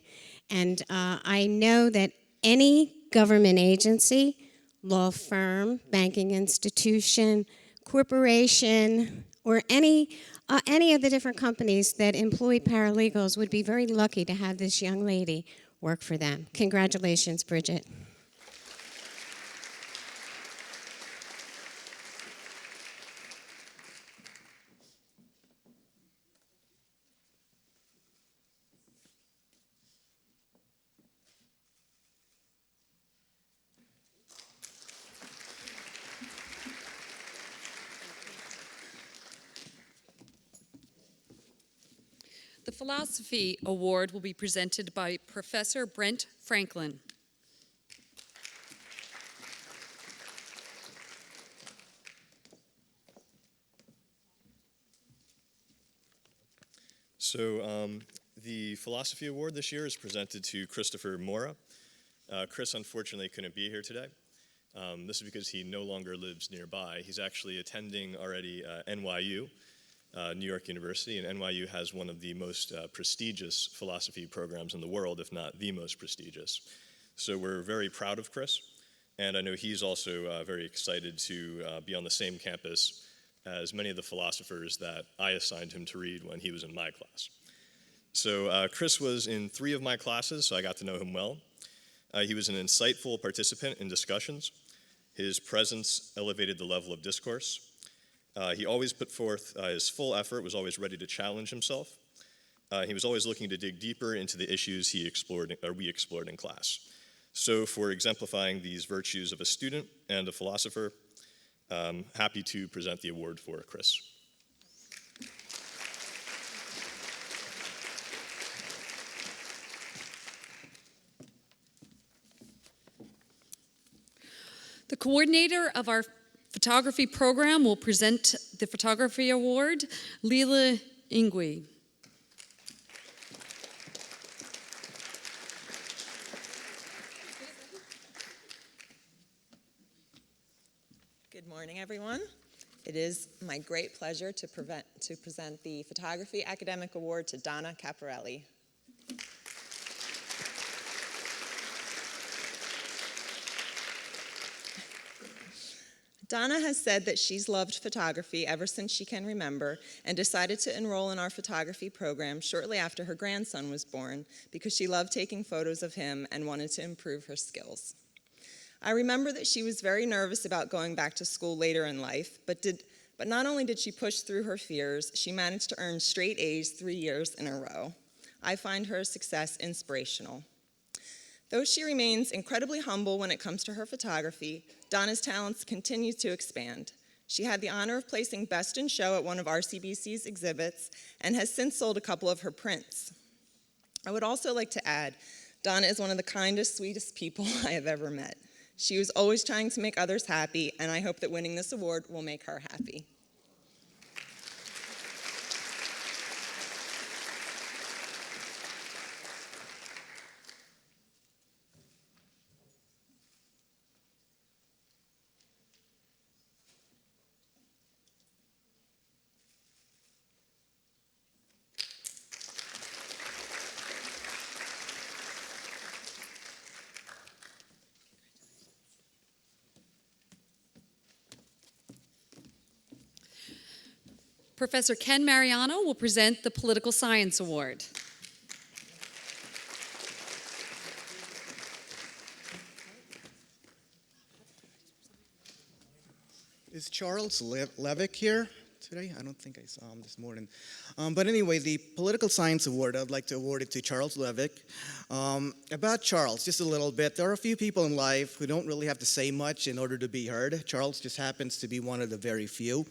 And I know that any government agency, law firm, banking institution, corporation, or any of the different companies that employ paralegals would be very lucky to have this young lady work for them. Congratulations, Bridget. The Philosophy Award will be presented by Professor Brent Franklin. So the Philosophy Award this year is presented to Christopher Mora. Chris unfortunately couldn't be here today. This is because he no longer lives nearby. He's actually attending already NYU, New York University, and NYU has one of the most prestigious philosophy programs in the world, if not the most prestigious. So we're very proud of Chris, and I know he's also very excited to be on the same campus as many of the philosophers that I assigned him to read when he was in my class. So Chris was in 3 of my classes, so I got to know him well. He was an insightful participant in discussions. His presence elevated the level of discourse. He always put forth his full effort, was always ready to challenge himself. He was always looking to dig deeper into the issues we explored in class. So for exemplifying these virtues of a student and a philosopher, happy to present the award for Chris. The coordinator of our photography program will present the Photography Award, Leela Ingui. Good morning, everyone. It is my great pleasure to present the Photography Academic Award to Donna Caparelli. Donna has said that she's loved photography ever since she can remember and decided to enroll in our photography program shortly after her grandson was born because she loved taking photos of him and wanted to improve her skills. I remember that she was very nervous about going back to school later in life, but not only did she push through her fears, she managed to earn straight A's 3 years in a row. I find her success inspirational. Though she remains incredibly humble when it comes to her photography, Donna's talents continue to expand. She had the honor of placing Best in Show at one of RCBC's exhibits and has since sold a couple of her prints. I would also like to add, Donna is one of the kindest, sweetest people I have ever met. She was always trying to make others happy, and I hope that winning this award will make her happy. Professor Ken Mariano will present the Political Science Award. Is Charles Levick here today? I don't think I saw him this morning. But anyway, the Political Science Award, I'd like to award it to Charles Levick. About Charles, just a little bit. There are a few people in life who don't really have to say much in order to be heard. Charles just happens to be one of the very few.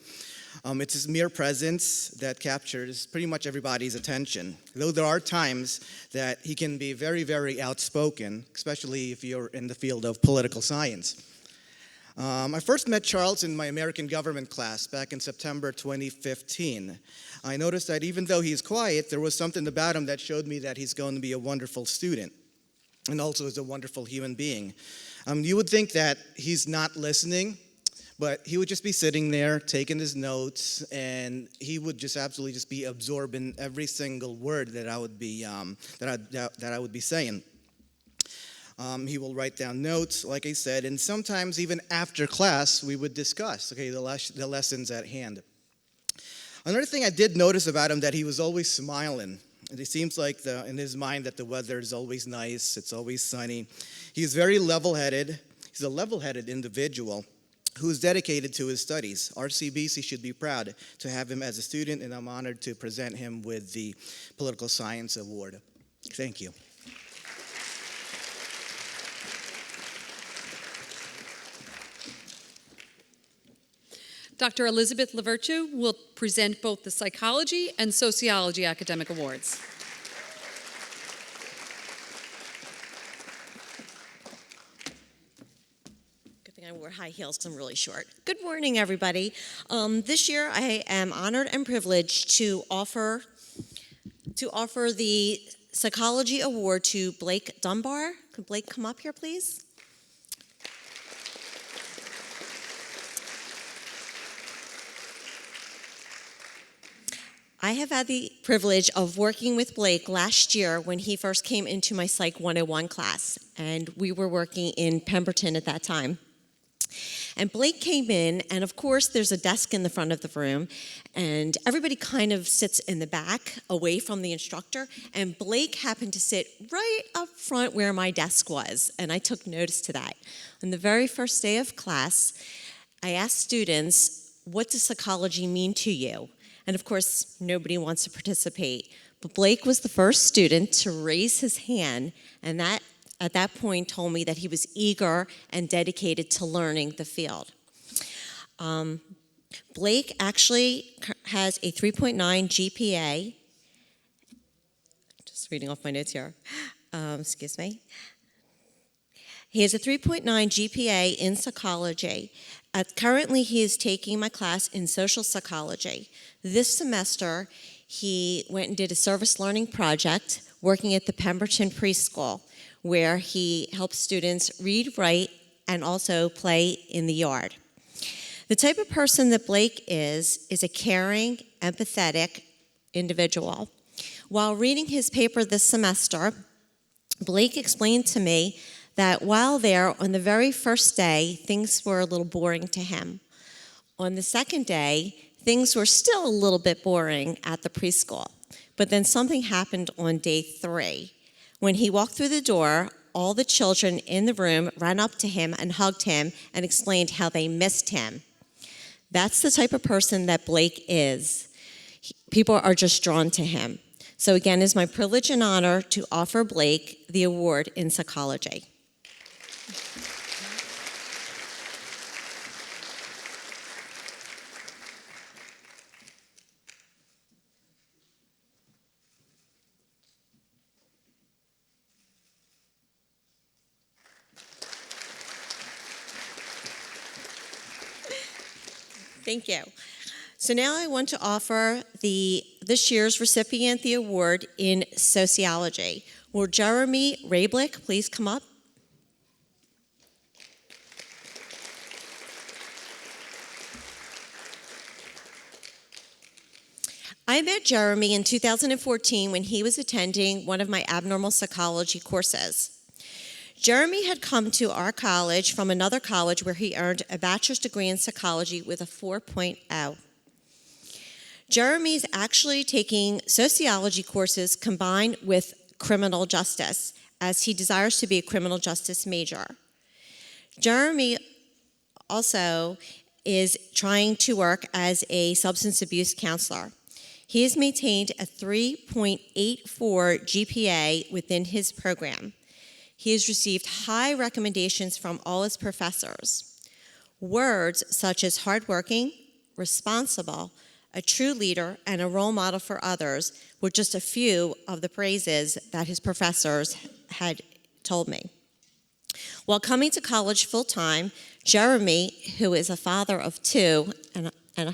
It's his mere presence that captures pretty much everybody's attention. Though there are times that he can be very, very outspoken, especially if you're in the field of political science. I first met Charles in my American government class back in September 2015. I noticed that even though he's quiet, there was something about him that showed me that he's going to be a wonderful student and also is a wonderful human being. You would think that he's not listening, but he would just be sitting there taking his notes, and he would just absolutely just be absorbing every single word that I would be that I would be saying. He will write down notes, like I said, and sometimes even after class, we would discuss, the lessons at hand. Another thing I did notice about him that he was always smiling. It seems like in his mind that the weather is always nice, it's always sunny. He's very level-headed. He's a level-headed individual who's dedicated to his studies. RCBC should be proud to have him as a student, and I'm honored to present him with the Political Science Award. Thank you. Dr. Elizabeth Levertu will present both the Psychology and Sociology Academic Awards. Good thing I wore high heels because I'm really short. Good morning, everybody. This year I am honored and privileged to offer the Psychology Award to Blake Dunbar. Could Blake come up here, please? I have had the privilege of working with Blake last year when he first came into my Psych 101 class, and we were working in Pemberton at that time. And Blake came in, and of course there's a desk in the front of the room, and everybody kind of sits in the back away from the instructor, and Blake happened to sit right up front where my desk was, and I took notice to that. On the very first day of class, I asked students, what does psychology mean to you? And of course, nobody wants to participate. But Blake was the first student to raise his hand, and that at that point told me that he was eager and dedicated to learning the field. Blake actually has a 3.9 GPA. Just reading off my notes here. Excuse me. He has a 3.9 GPA in psychology. Currently, he is taking my class in social psychology. This semester, he went and did a service learning project working at the Pemberton Preschool, where he helps students read, write, and also play in the yard. The type of person that Blake is a caring, empathetic individual. While reading his paper this semester, Blake explained to me that while there on the very first day, things were a little boring to him. On the second day, things were still a little bit boring at the preschool. But then something happened on day 3. When he walked through the door, all the children in the room ran up to him and hugged him and explained how they missed him. That's the type of person that Blake is. People are just drawn to him. So again, it's my privilege and honor to offer Blake the award in psychology. Thank you. So now I want to offer this year's recipient the award in sociology. Will Jeremy Rablick please come up? I met Jeremy in 2014 when he was attending one of my abnormal psychology courses. Jeremy had come to our college from another college where he earned a bachelor's degree in psychology with a 4.0. Jeremy's actually taking sociology courses combined with criminal justice, as he desires to be a criminal justice major. Jeremy also is trying to work as a substance abuse counselor. He has maintained a 3.84 GPA within his program. He has received high recommendations from all his professors. Words such as hardworking, responsible, a true leader, and a role model for others were just a few of the praises that his professors had told me. While coming to college full-time, Jeremy, who is a father of two and a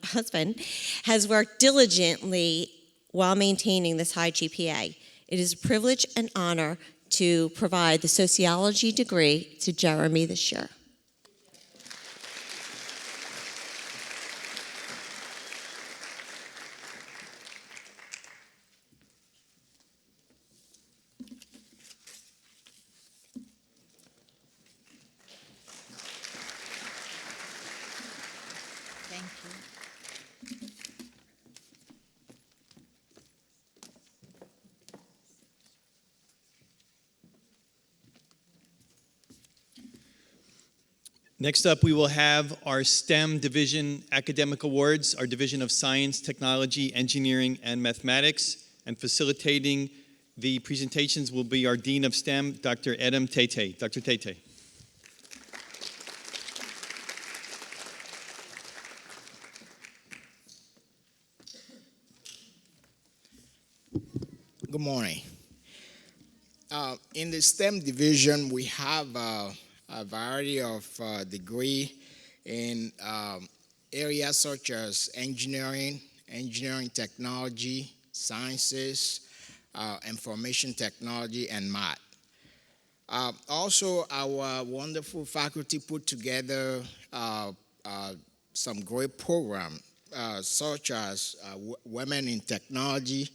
husband, has worked diligently while maintaining this high GPA. It is a privilege and honor to provide the sociology degree to Jeremy this year. Thank you. Next up, we will have our STEM Division Academic Awards, our Division of Science, Technology, Engineering, and Mathematics. And facilitating the presentations will be our Dean of STEM, Dr. Adam Tete. Dr. Tete. Good morning. In the STEM division, we have a variety of degree in areas such as engineering technology, sciences, information technology, and math. Also, our wonderful faculty put together some great programs, such as Women in Technology,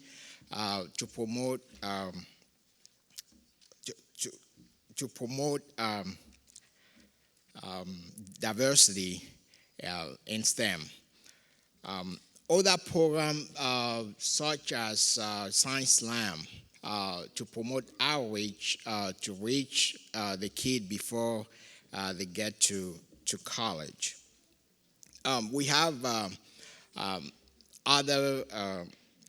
to promote diversity in STEM. Other programs such as Science Slam to promote outreach to reach the kid before they get to college. We have other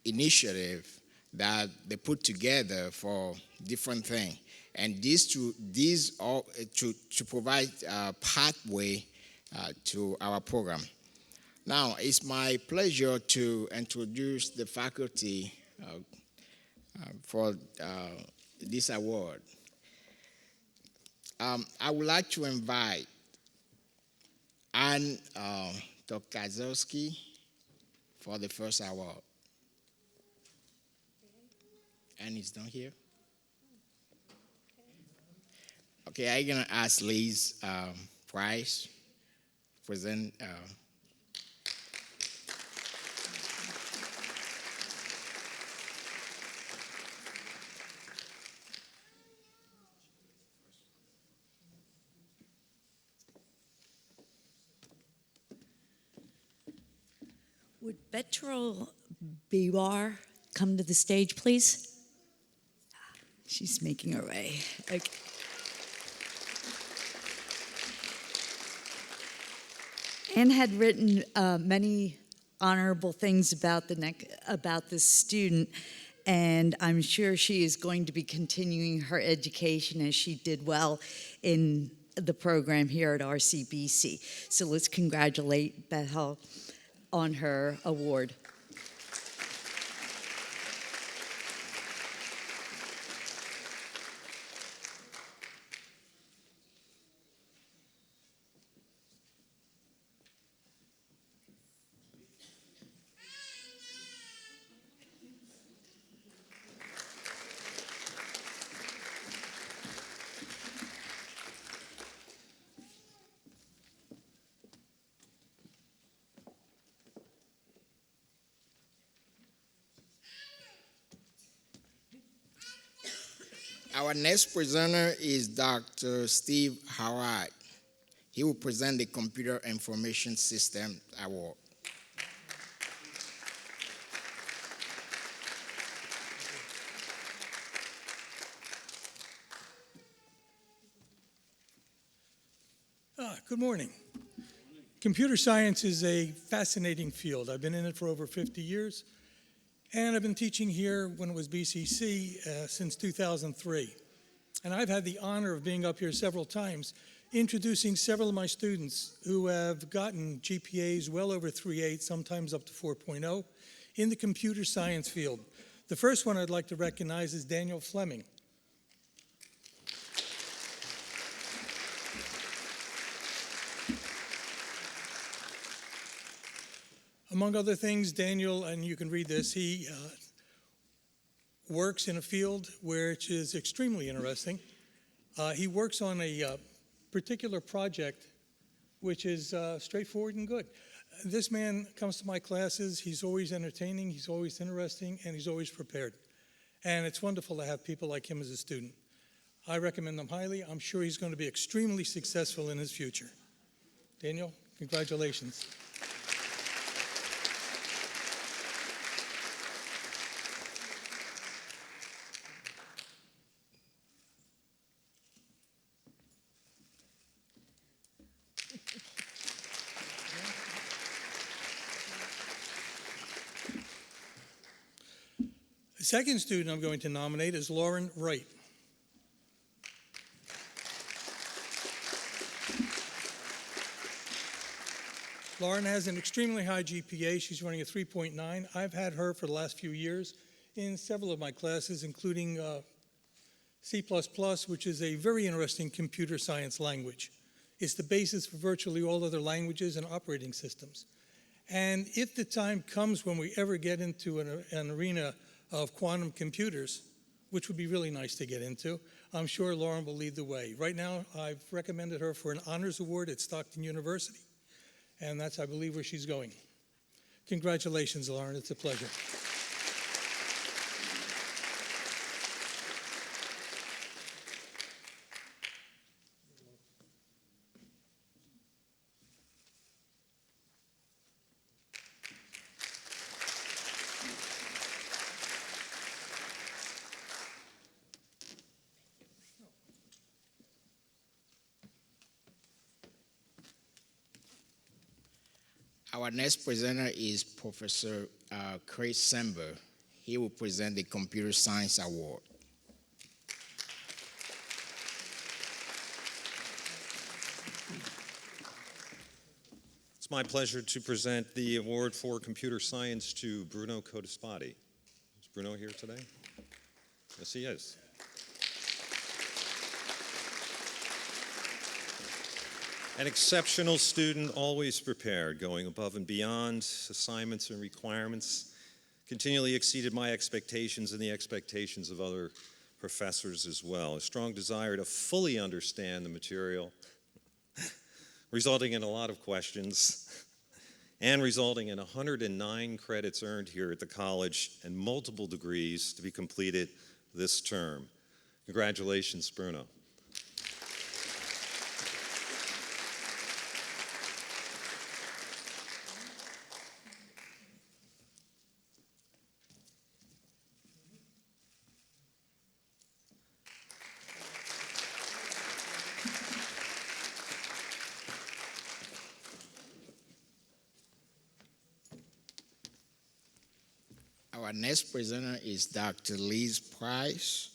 initiatives that they put together for different things, and these all to provide a pathway to our program. Now, it's my pleasure to introduce the faculty for this award. I would like to invite Ann Tokazowski for the first award. Ann is down here. Okay, I'm gonna ask Liz Price present. Would Betrol Biwar come to the stage, please? She's making her way. Okay. Anne had written many honorable things about this student, and I'm sure she is going to be continuing her education as she did well in the program here at RCBC. So let's congratulate Bethel on her award. Our next presenter is Dr. Steve Howard. He will present the Computer Information System Award. Good morning. Computer science is a fascinating field. I've been in it for over 50 years, and I've been teaching here when it was BCC since 2003. And I've had the honor of being up here several times, introducing several of my students who have gotten GPAs well over 3.8, sometimes up to 4.0, in the computer science field. The first one I'd like to recognize is Daniel Fleming. Among other things, Daniel, and you can read this, he works in a field which is extremely interesting. He works on a particular project which is straightforward and good. This man comes to my classes, he's always entertaining, he's always interesting, and he's always prepared. And it's wonderful to have people like him as a student. I recommend him highly. I'm sure he's going to be extremely successful in his future. Daniel, congratulations. The second student I'm going to nominate is Lauren Wright. Lauren has an extremely high GPA. She's running a 3.9. I've had her for the last few years in several of my classes, including C++, which is a very interesting computer science language. It's the basis for virtually all other languages and operating systems. And if the time comes when we ever get into an arena of quantum computers, which would be really nice to get into, I'm sure Lauren will lead the way. Right now, I've recommended her for an honors award at Stockton University, and that's, I believe, where she's going. Congratulations, Lauren. It's a pleasure. Our next presenter is Professor Chris Sember. He will present the Computer Science Award. It's my pleasure to present the award for computer science to Bruno Codispati. Is Bruno here today? Yes, he is. An exceptional student, always prepared, going above and beyond assignments and requirements, continually exceeded my expectations and the expectations of other professors as well. A strong desire to fully understand the material, resulting in a lot of questions, and resulting in 109 credits earned here at the college and multiple degrees to be completed this term. Congratulations, Bruno. Our next presenter is Dr. Liz Price.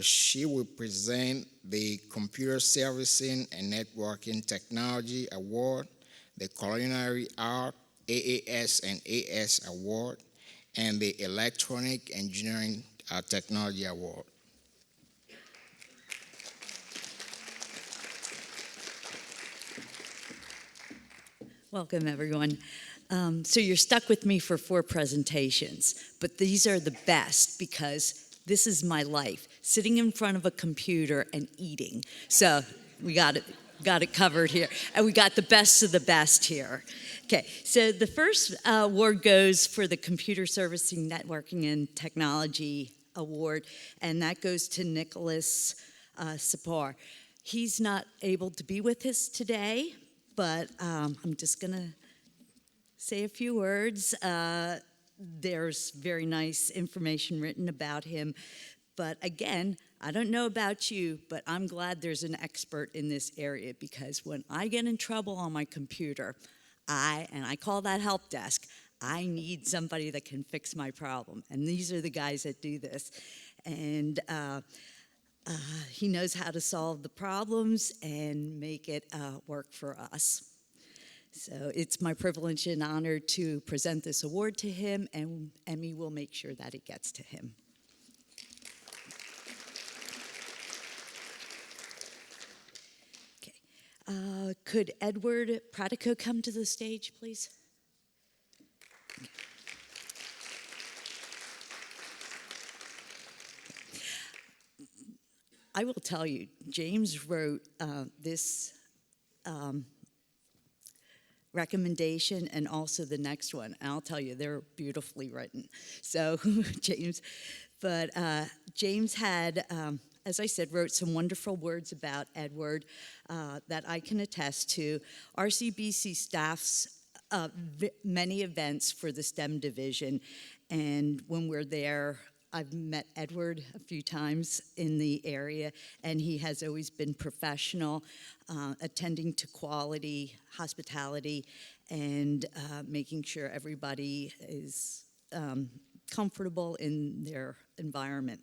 She will present the Computer Servicing and Networking Technology Award, the Culinary Art AAS and AS Award, and the Electronic Engineering Technology Award. Welcome, everyone. So you're stuck with me for 4 presentations, but these are the best because this is my life, sitting in front of a computer and eating. So we got it covered here, and we got the best of the best here. Okay, so the first award goes for the Computer Servicing, Networking, and Technology Award, and that goes to Nicholas Sapar. He's not able to be with us today, but I'm just going to say a few words. There's very nice information written about him, But again, I don't know about you, but I'm glad there's an expert in this area, because when I get in trouble on my computer, I call that help desk, I need somebody that can fix my problem. And these are the guys that do this. And he knows how to solve the problems and make it work for us. So it's my privilege and honor to present this award to him, and Emmy will make sure that it gets to him. Okay. Could Edward Pratico come to the stage, please? I will tell you, James wrote this recommendation and also the next one. And I'll tell you, they're beautifully written. So James had, as I said, wrote some wonderful words about Edward that I can attest to. RCBC staffs many events for the STEM division, and when we're there, I've met Edward a few times in the area, and he has always been professional, attending to quality, hospitality, and making sure everybody is comfortable in their environment.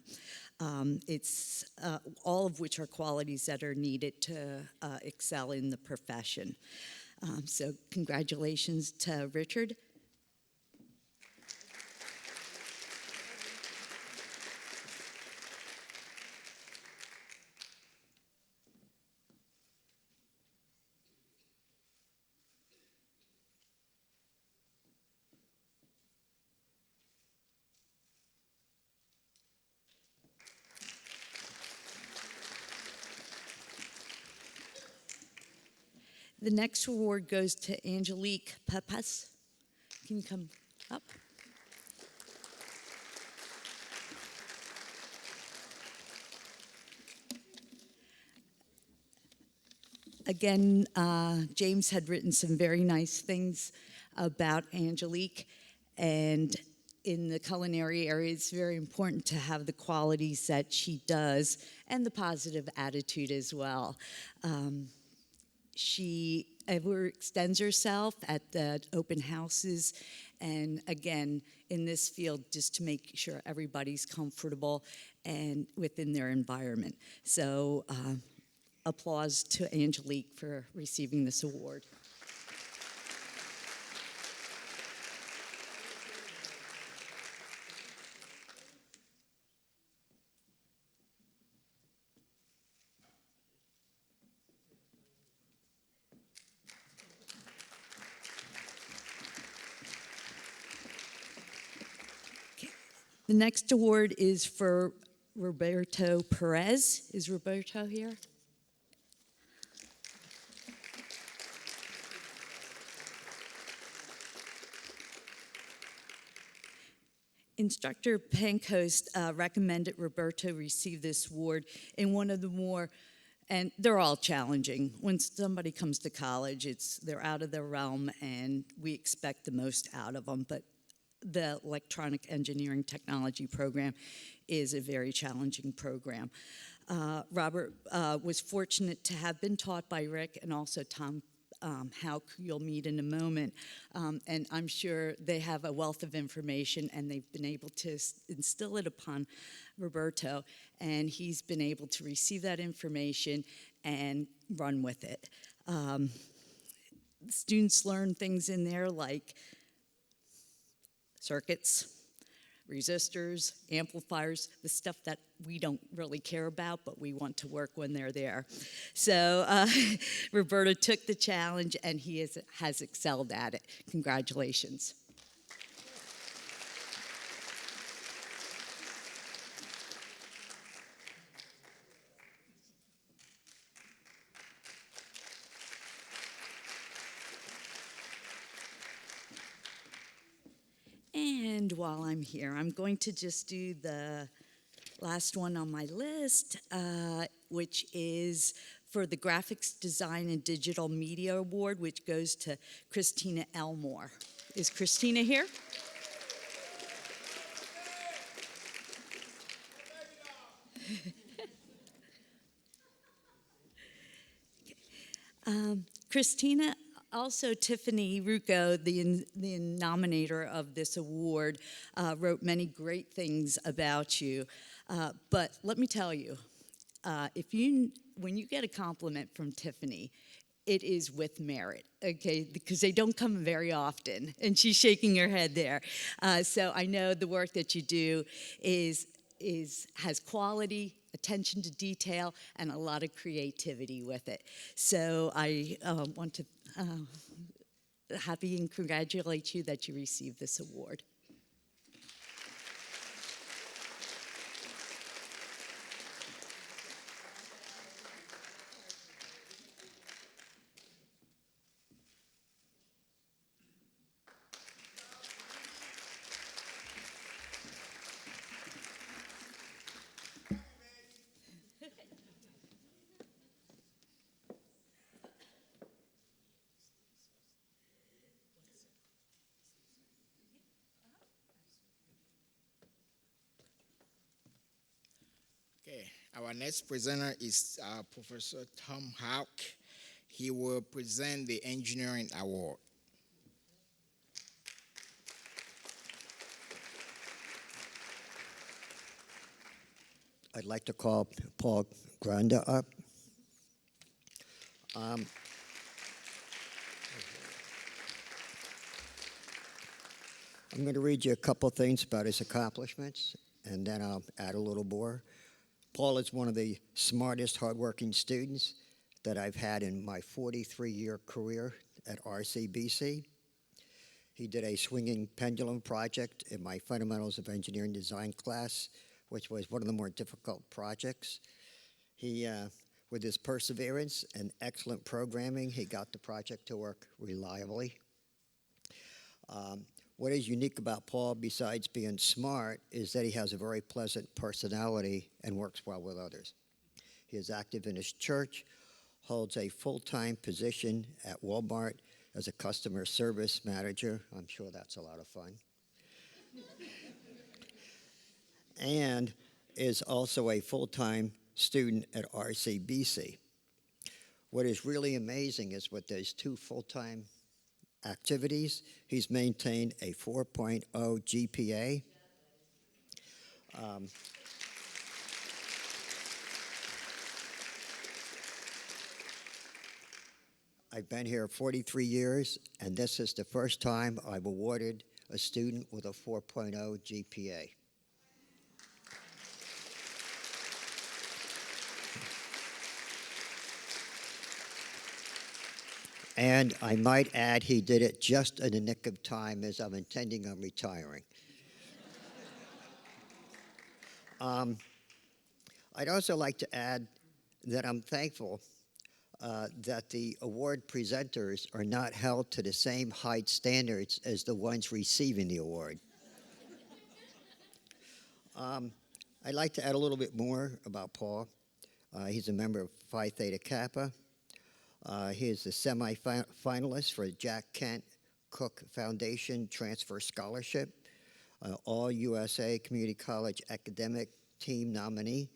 It's all of which are qualities that are needed to excel in the profession. So congratulations to Richard. The next award goes to Angelique Papas. Can you come up? Again, James had written some very nice things about Angelique, and in the culinary area, it's very important to have the qualities that she does and the positive attitude as well. She ever extends herself at the open houses, and again, in this field, just to make sure everybody's comfortable and within their environment. So applause to Angelique for receiving this award. The next award is for Roberto Perez. Is Roberto here? Instructor Pancoast recommended Roberto receive this award in one of the more, and they're all challenging. When somebody comes to college, they're out of their realm, and we expect the most out of them, but the electronic engineering technology program is a very challenging program. Robert was fortunate to have been taught by Rick and also Tom Hauk, you'll meet in a moment. And I'm sure they have a wealth of information, and they've been able to instill it upon Roberto, and he's been able to receive that information and run with it. Students learn things in there like circuits, resistors, amplifiers, the stuff that we don't really care about, but we want to work when they're there. So Roberto took the challenge, and he has excelled at it. Congratulations. And while I'm here, I'm going to just do the last one on my list, which is for the Graphics Design and Digital Media Award, which goes to Christina Elmore. Is Christina here? Christina, also Tiffany Rucco, the nominator of this award, wrote many great things about you. But let me tell you, when you get a compliment from Tiffany, it is with merit, okay? Because they don't come very often, and she's shaking her head there. So I know the work that you do has quality, attention to detail, and a lot of creativity with it. So I want to happy and congratulate you that you received this award. Okay, our next presenter is Professor Tom Houck. He will present the Engineering Award. I'd like to call Paul Granda up. I'm going to read you a couple things about his accomplishments, and then I'll add a little more. Paul is one of the smartest, hardworking students that I've had in my 43-year career at RCBC. He did a swinging pendulum project in my Fundamentals of Engineering Design class, which was one of the more difficult projects. He, with his perseverance and excellent programming, he got the project to work reliably. What is unique about Paul, besides being smart, is that he has a very pleasant personality and works well with others. He is active in his church, holds a full-time position at Walmart as a customer service manager. I'm sure that's a lot of fun. And is also a full-time student at RCBC. What is really amazing is with those two full-time activities, he's maintained a 4.0 GPA. I've been here 43 years, and this is the first time I've awarded a student with a 4.0 GPA. And I might add, he did it just in the nick of time as I'm intending on retiring. I'd also like to add that I'm thankful that the award presenters are not held to the same high standards as the ones receiving the award. I'd like to add a little bit more about Paul. He's a member of Phi Theta Kappa. He is the semi-finalist for the Jack Kent Cook Foundation Transfer Scholarship, All USA Community College Academic Team nominee.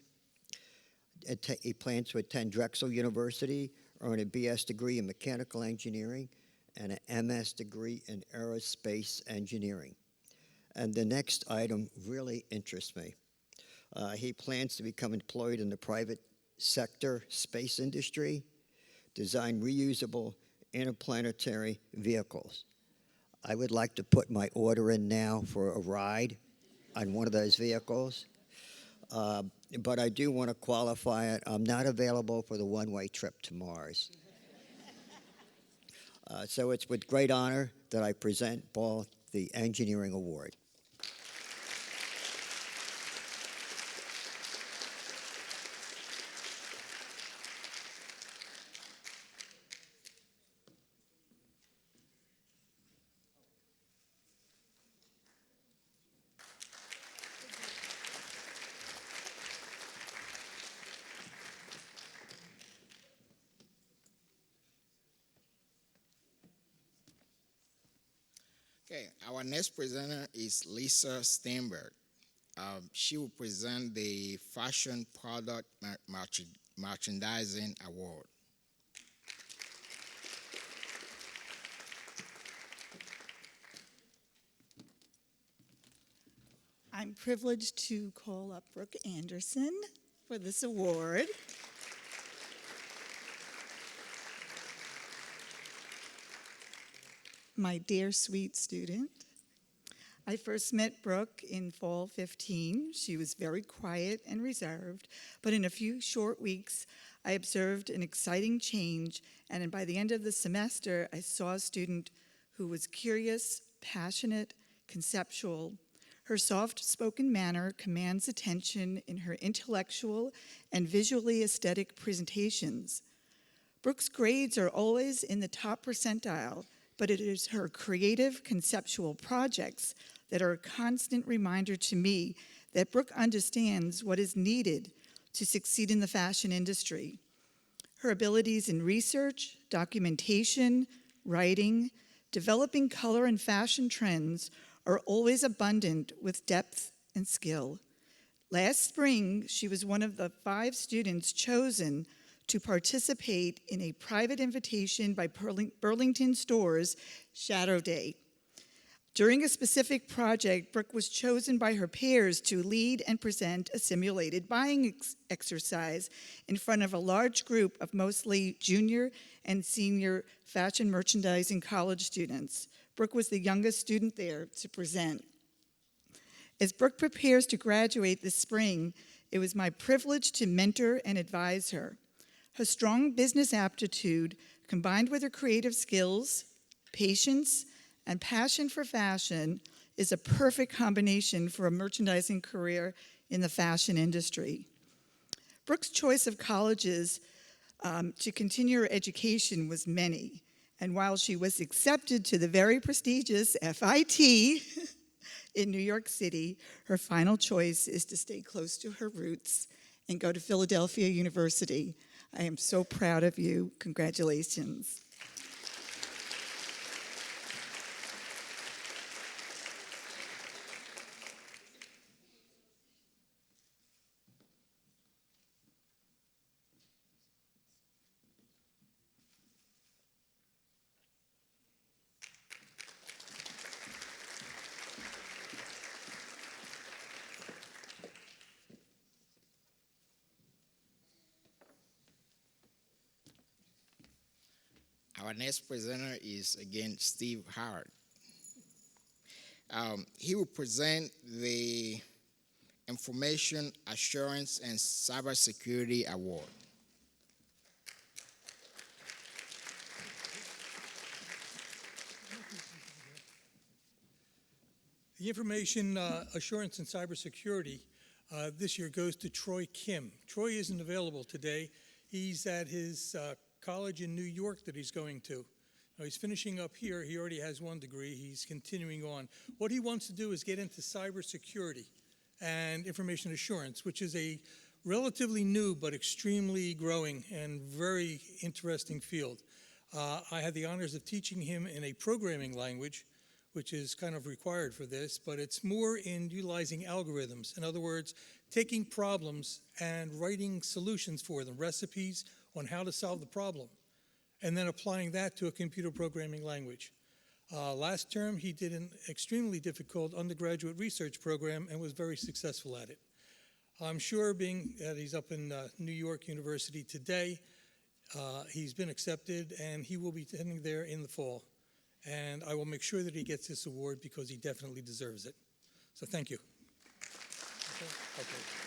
He plans to attend Drexel University, earn a BS degree in mechanical engineering, and an MS degree in aerospace engineering. And the next item really interests me. He plans to become employed in the private sector space industry, design reusable interplanetary vehicles. I would like to put my order in now for a ride on one of those vehicles. But I do want to qualify it. I'm not available for the one-way trip to Mars. So it's with great honor that I present Paul the Engineering Award. Okay, our next presenter is Lisa Steinberg. She will present the Fashion Product Merchandising Award. I'm privileged to call up Brooke Anderson for this award. My dear sweet student, I first met Brooke in fall 15. She was very quiet and reserved, but in a few short weeks, I observed an exciting change, and by the end of the semester, I saw a student who was curious, passionate, conceptual. Her soft-spoken manner commands attention in her intellectual and visually aesthetic presentations. Brooke's grades are always in the top percentile, but it is her creative, conceptual projects that are a constant reminder to me that Brooke understands what is needed to succeed in the fashion industry. Her abilities in research, documentation, writing, developing color and fashion trends are always abundant with depth and skill. Last spring, she was one of the 5 students chosen to participate in a private invitation by Burlington Stores Shadow Day. During a specific project, Brooke was chosen by her peers to lead and present a simulated buying exercise in front of a large group of mostly junior and senior fashion merchandising college students. Brooke was the youngest student there to present. As Brooke prepares to graduate this spring, it was my privilege to mentor and advise her. Her strong business aptitude, combined with her creative skills, patience, and passion for fashion, is a perfect combination for a merchandising career in the fashion industry. Brooke's choice of colleges to continue her education was many, and while she was accepted to the very prestigious FIT in New York City, her final choice is to stay close to her roots and go to Philadelphia University. I am so proud of you. Congratulations. Our next presenter is again Steve Howard. He will present the Information Assurance and Cybersecurity Award. The Information Assurance and Cybersecurity this year goes to Troy Kim. Troy isn't available today. He's at his college in New York that he's going to. Now, he's finishing up here. He already has 1 degree. He's continuing on. What he wants to do is get into cybersecurity and information assurance, which is a relatively new but extremely growing and very interesting field. I had the honors of teaching him in a programming language, which is kind of required for this, but it's more in utilizing algorithms. In other words, taking problems and writing solutions for them, recipes on how to solve the problem, and then applying that to a computer programming language. Last term, he did an extremely difficult undergraduate research program and was very successful at it. I'm sure, being that he's up in New York University today, he's been accepted, and he will be attending there in the fall. And I will make sure that he gets this award because he definitely deserves it. So thank you. Okay.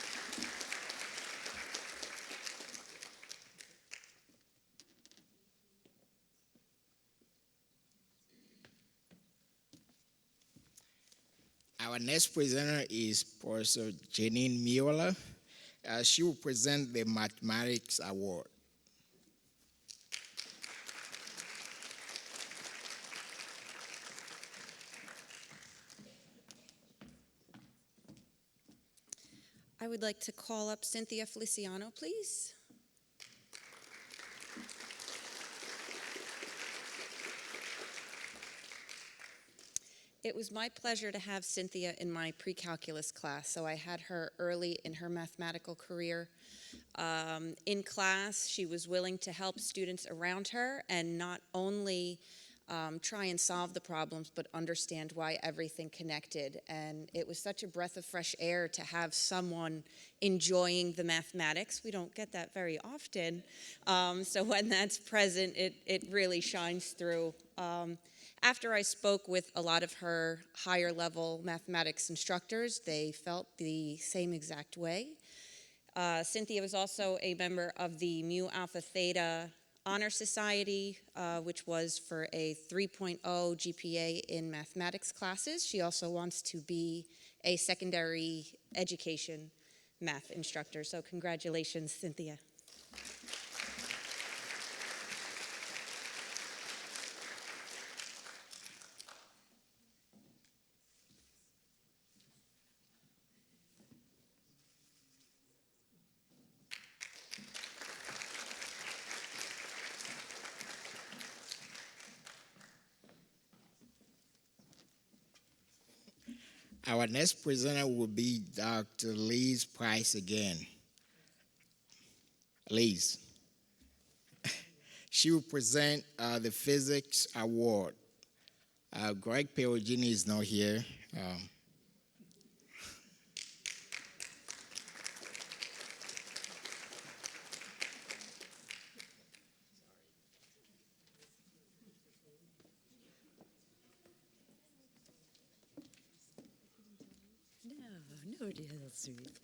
Our next presenter is Professor Janine Mueller. She will present the Mathematics Award. I would like to call up Cynthia Feliciano, please. It was my pleasure to have Cynthia in my pre-calculus class, so I had her early in her mathematical career. In class, she was willing to help students around her and not only try and solve the problems, but understand why everything connected. And it was such a breath of fresh air to have someone enjoying the mathematics. We don't get that very often. So when that's present, it really shines through. After I spoke with a lot of her higher level mathematics instructors, they felt the same exact way. Cynthia was also a member of the Mu Alpha Theta Honor Society, which was for a 3.0 GPA in mathematics classes. She also wants to be a secondary education math instructor. So congratulations, Cynthia. Our next presenter will be Dr. Liz Price again. Liz. She will present the Physics Award. Greg Perugini is not here.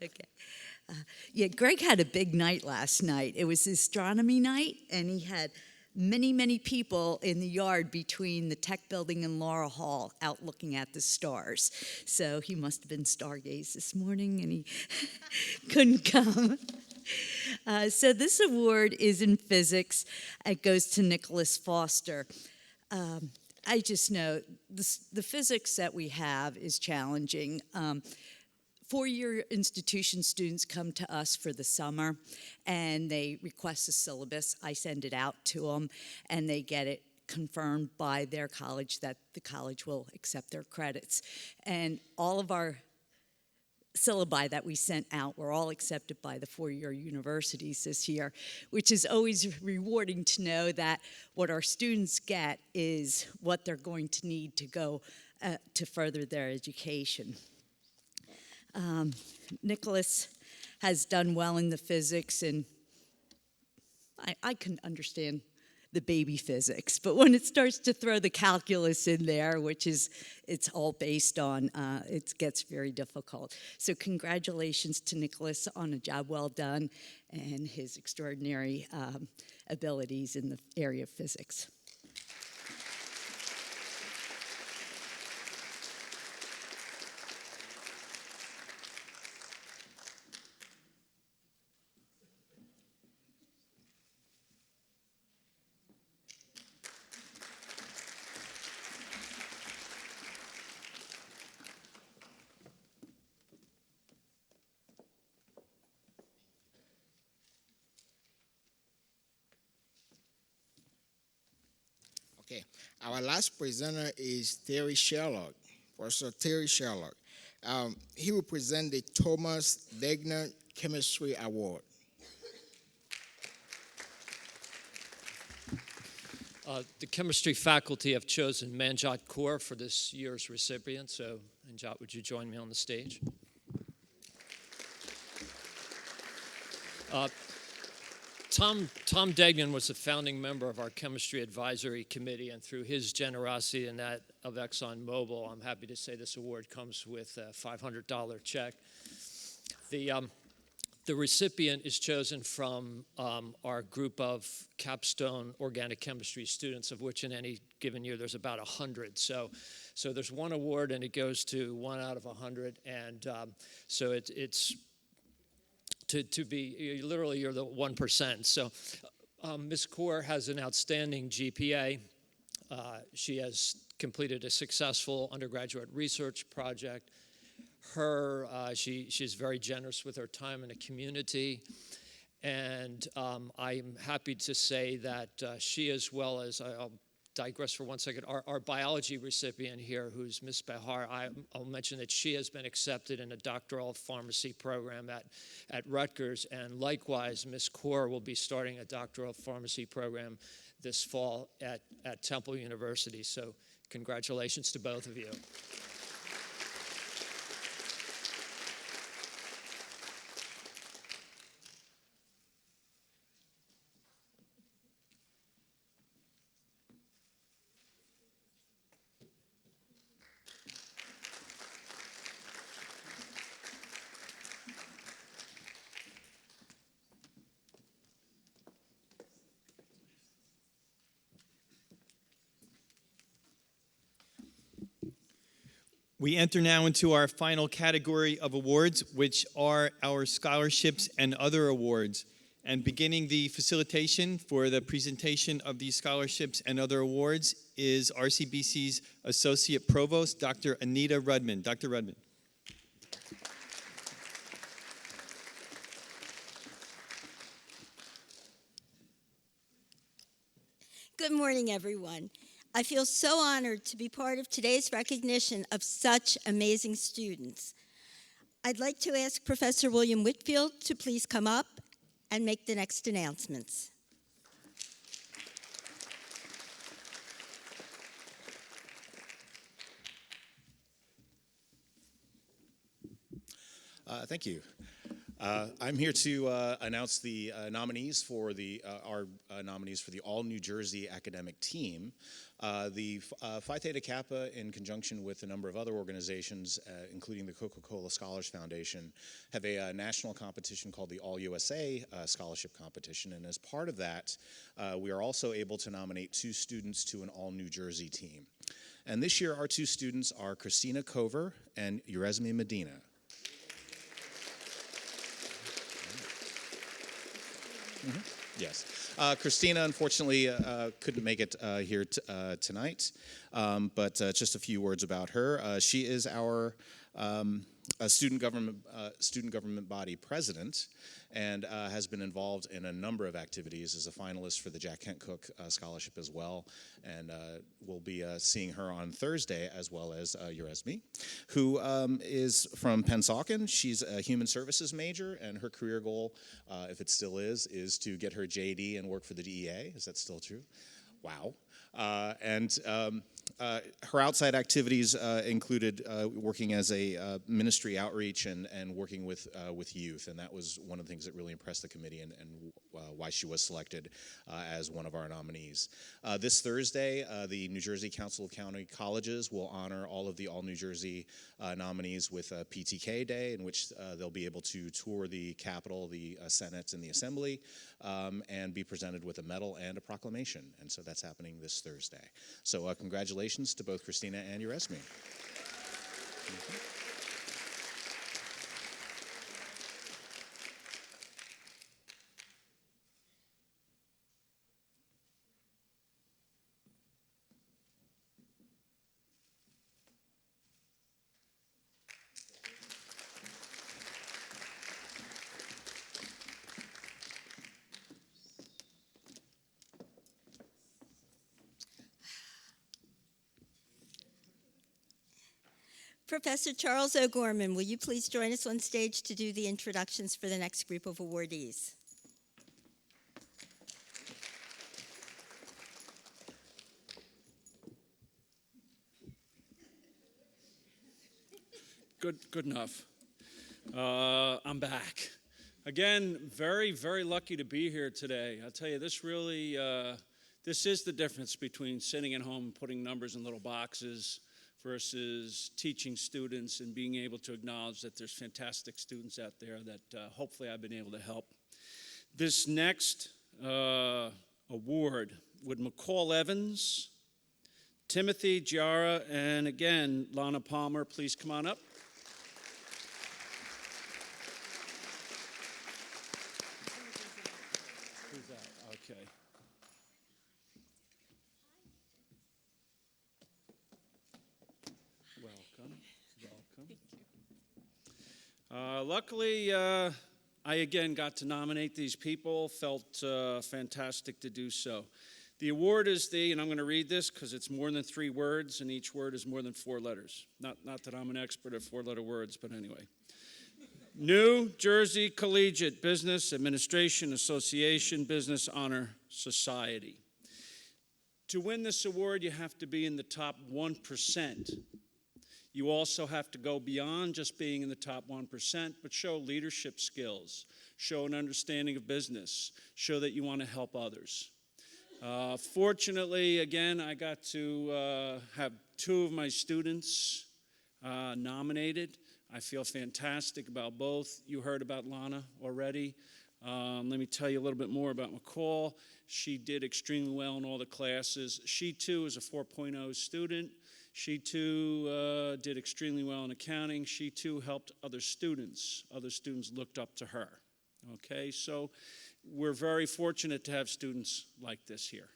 Okay. Yeah, Greg had a big night last night. It was astronomy night, and he had many, many people in the yard between the Tech Building and Laurel Hall out looking at the stars. So he must have been stargazed this morning, and he couldn't come. So this award is in physics. It goes to Nicholas Foster. I just know the physics that we have is challenging. Four-year institution students come to us for the summer, and they request a syllabus. I send it out to them, and they get it confirmed by their college that the college will accept their credits. And all of our syllabi that we sent out were all accepted by the four-year universities this year, which is always rewarding to know that what our students get is what they're going to need to go to further their education. Nicholas has done well in the physics, and I can understand the baby physics, but when it starts to throw the calculus in there, which is it's all based on, it gets very difficult. So congratulations to Nicholas on a job well done and his extraordinary abilities in the area of physics. Okay, our last presenter is Terry Sherlock, Professor Terry Sherlock. He will present the Thomas Degner Chemistry Award. The chemistry faculty have chosen Manjot Kaur for this year's recipient, so Manjot, would you join me on the stage? Tom Degnan was a founding member of our chemistry advisory committee, and through his generosity and that of ExxonMobil, I'm happy to say this award comes with a $500 check. The recipient is chosen from our group of capstone organic chemistry students, of which in any given year there's about 100. So there's one award, and it goes to 1 out of 100, and so it's to be, literally you're the 1%. So Ms. Kaur has an outstanding GPA. She has completed a successful undergraduate research project. She's very generous with her time in the community. And I'm happy to say that she, as well as I'll digress for 1 second. Our biology recipient here, who's Miss Behar, I'll mention that she has been accepted in a doctoral pharmacy program at Rutgers, and likewise, Miss Kaur will be starting a doctoral pharmacy program this fall at Temple University. So congratulations to both of you. We enter now into our final category of awards, which are our scholarships and other awards. And beginning the facilitation for the presentation of these scholarships and other awards is RCBC's Associate Provost, Dr. Anita Rudman. Dr. Rudman. Good morning, everyone. I feel so honored to be part of today's recognition of such amazing students. I'd like to ask Professor William Whitfield to please come up and make the next announcements. Thank you. I'm here to announce the nominees for our nominees for the All New Jersey Academic Team. The Phi Theta Kappa, in conjunction with a number of other organizations, including the Coca-Cola Scholars Foundation, have a national competition called the All USA Scholarship Competition. And as part of that, we are also able to nominate 2 students to an All New Jersey team. And this year, our 2 students are Christina Cover and Yuresmi Medina. Yes. Christina, unfortunately, couldn't make it here tonight, but just a few words about her. She is our student government body president, and has been involved in a number of activities as a finalist for the Jack Kent Cooke Scholarship as well, and we'll be seeing her on Thursday, as well as Yuresmi, who is from Pennsauken. She's a human services major, and her career goal, if it still is to get her JD and work for the DEA. Is that still true? Wow. Her outside activities included working as a ministry outreach and working with youth, and that was one of the things that really impressed the committee and why she was selected as one of our nominees. This Thursday, the New Jersey Council of County Colleges will honor all of the All New Jersey nominees with a PTK Day, in which they'll be able to tour the Capitol, the Senate, and the Assembly, and be presented with a medal and a proclamation. And so that's happening this Thursday. So congratulations to both Christina and Yuresmi. Professor Charles O'Gorman, will you please join us on stage to do the introductions for the next group of awardees? Good enough. I'm back. Again, very, very lucky to be here today. I'll tell you, this really, this is the difference between sitting at home and putting numbers in little boxes versus teaching students and being able to acknowledge that there's fantastic students out there that hopefully I've been able to help. This next award, would McCall Evans, Timothy Giara, and again, Lana Palmer, please come on up. Who's that? Okay. Luckily, I again got to nominate these people, felt fantastic to do so. The award is and I'm going to read this because it's more than 3 words, and each word is more than 4 letters. Not that I'm an expert at 4-letter words, but anyway. New Jersey Collegiate Business Administration Association Business Honor Society. To win this award, you have to be in the top 1%. You also have to go beyond just being in the top 1%, but show leadership skills, show an understanding of business, show that you want to help others. Fortunately, again, I got to have 2 of my students nominated. I feel fantastic about both. You heard about Lana already. Let me tell you a little bit more about McCall. She did extremely well in all the classes. She, too, is a 4.0 student. She, too, did extremely well in accounting. She, too, helped other students. Other students looked up to her. Okay, so we're very fortunate to have students like this here.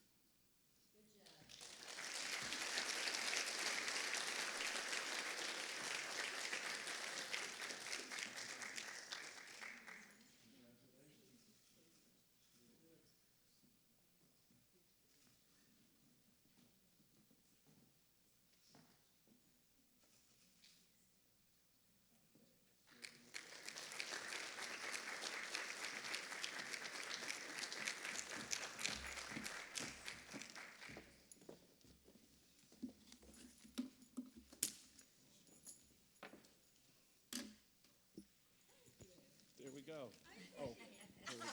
There we go. Oh, there we go.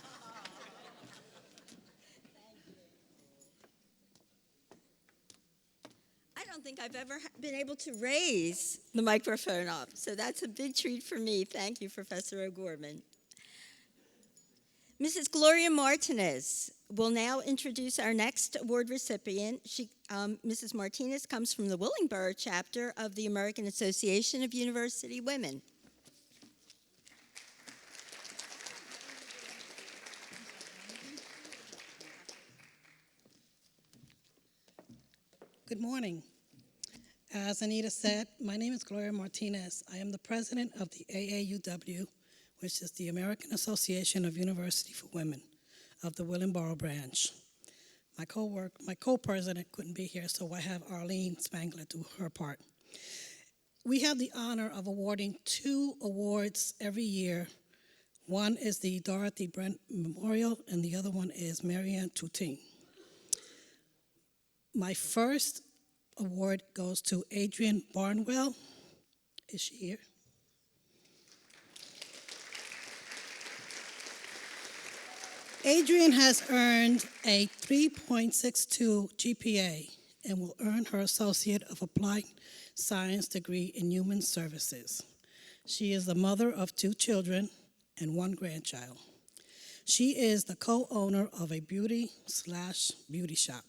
I don't think I've ever been able to raise the microphone up, so that's a big treat for me. Thank you, Professor O'Gorman. Mrs. Gloria Martinez will now introduce our next award recipient. Mrs. Martinez comes from the Willingboro chapter of the American Association of University Women. Good morning. As Anita said, my name is Gloria Martinez. I am the president of the AAUW, which is the American Association of University for Women of the Willingboro branch. My co-president couldn't be here, so I have Arlene Spangler do her part. We have the honor of awarding 2 awards every year. One is the Dorothy Brent Memorial, and the other one is Marianne Touting. My first award goes to Adrienne Barnwell. Is she here? Adrienne has earned a 3.62 GPA and will earn her Associate of Applied Science degree in Human Services. She is the mother of 2 children and 1 grandchild. She is the co-owner of a beauty shop.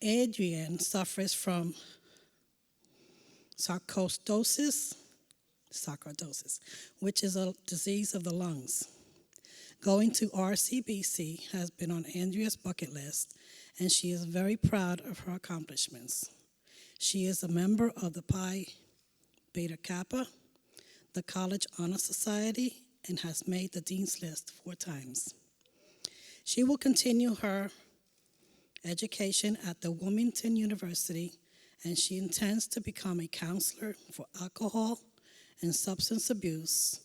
Adrienne suffers from sarcoidosis, which is a disease of the lungs. Going to RCBC has been on Andrea's bucket list, and she is very proud of her accomplishments. She is a member of the Pi Beta Kappa, the College Honor Society, and has made the Dean's List 4 times. She will continue her education at the Wilmington University, and she intends to become a counselor for alcohol and substance abuse,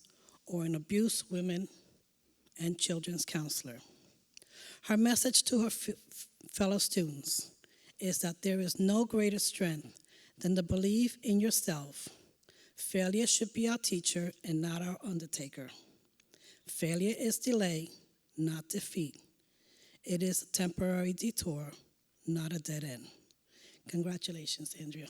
or an abuse women and children's counselor. Her message to her fellow students is that there is no greater strength than to believe in yourself. Failure should be our teacher and not our undertaker. Failure is delay, not defeat. It is a temporary detour, not a dead end. Congratulations, Andrea.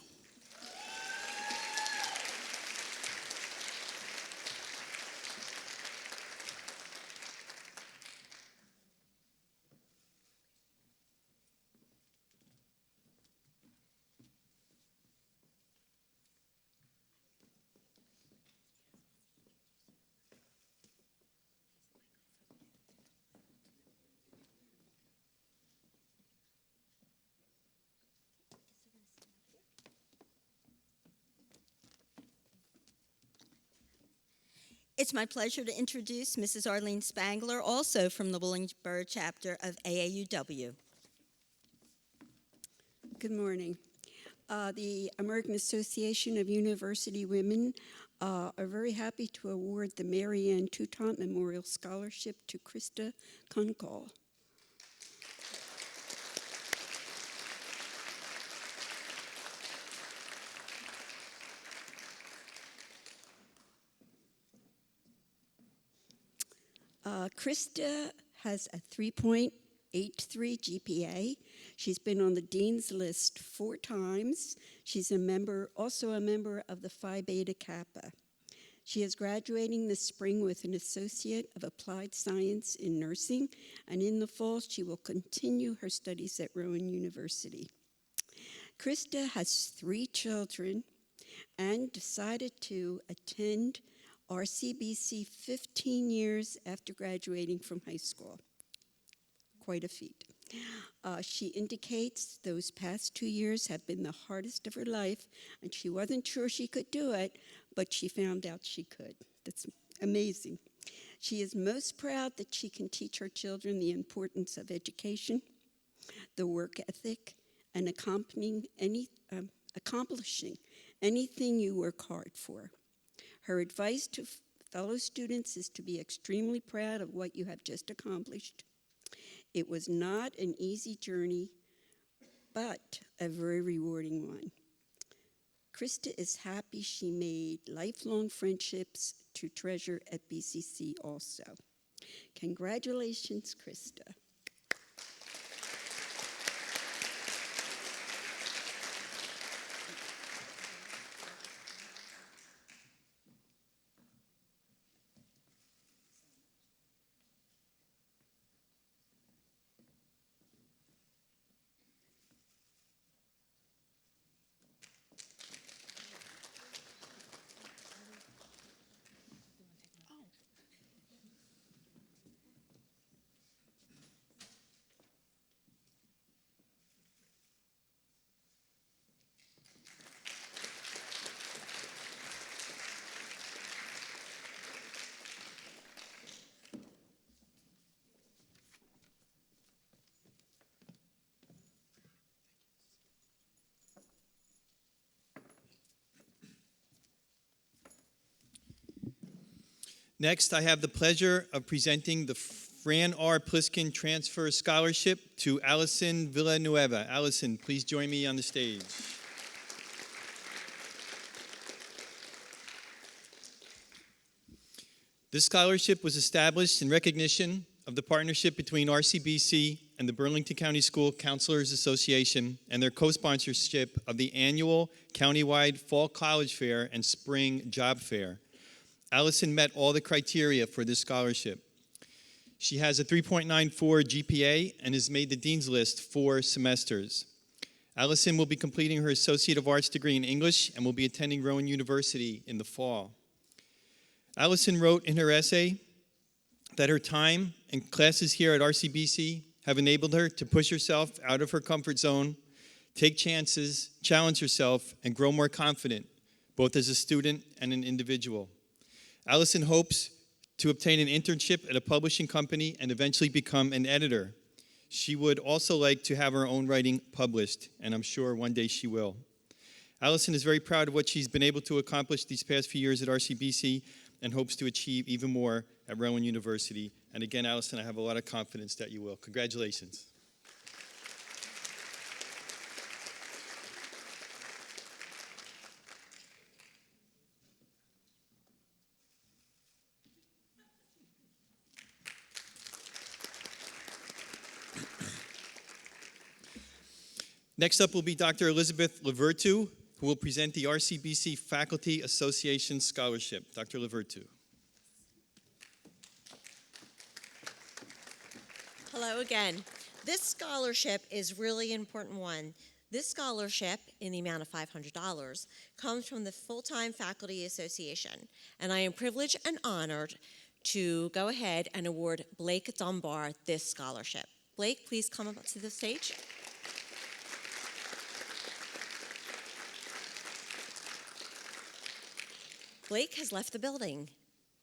It's my pleasure to introduce Mrs. Arlene Spangler, also from the Willingboro chapter of AAUW. Good morning. The American Association of University Women are very happy to award the Mary Ann Toutant Memorial Scholarship to Krista Kunkel. Krista has a 3.83 GPA. She's been on the Dean's List 4 times. She's also a member of the Phi Beta Kappa. She is graduating this spring with an Associate of Applied Science in Nursing, and in the fall she will continue her studies at Rowan University. Krista has 3 children and decided to attend RCBC 15 years after graduating from high school. Quite a feat. She indicates those past 2 years have been the hardest of her life, and she wasn't sure she could do it, but she found out she could. That's amazing. She is most proud that she can teach her children the importance of education, the work ethic, and accomplishing anything you work hard for. Her advice to fellow students is to be extremely proud of what you have just accomplished. It was not an easy journey, but a very rewarding one. Krista is happy she made lifelong friendships to treasure at BCC also. Congratulations, Krista. Next, I have the pleasure of presenting the Fran R. Pliskin Transfer Scholarship to Allison Villanueva. Allison, please join me on the stage. This scholarship was established in recognition of the partnership between RCBC and the Burlington County School Counselors Association and their co-sponsorship of the annual countywide Fall College Fair and Spring Job Fair. Allison met all the criteria for this scholarship. She has a 3.94 GPA and has made the Dean's List 4 semesters. Allison will be completing her Associate of Arts degree in English and will be attending Rowan University in the fall. Allison wrote in her essay that her time and classes here at RCBC have enabled her to push herself out of her comfort zone, take chances, challenge herself, and grow more confident, both as a student and an individual. Allison hopes to obtain an internship at a publishing company and eventually become an editor. She would also like to have her own writing published, and I'm sure one day she will. Allison is very proud of what she's been able to accomplish these past few years at RCBC and hopes to achieve even more at Rowan University. And again, Allison, I have a lot of confidence that you will. Congratulations. Next up will be Dr. Elizabeth Levertu, who will present the RCBC Faculty Association Scholarship. Dr. Levertu. Hello again. This scholarship is really an important one. This scholarship, in the amount of $500, comes from the Full-Time Faculty Association, and I am privileged and honored to go ahead and award Blake Dunbar this scholarship. Blake, please come up to the stage. Blake has left the building.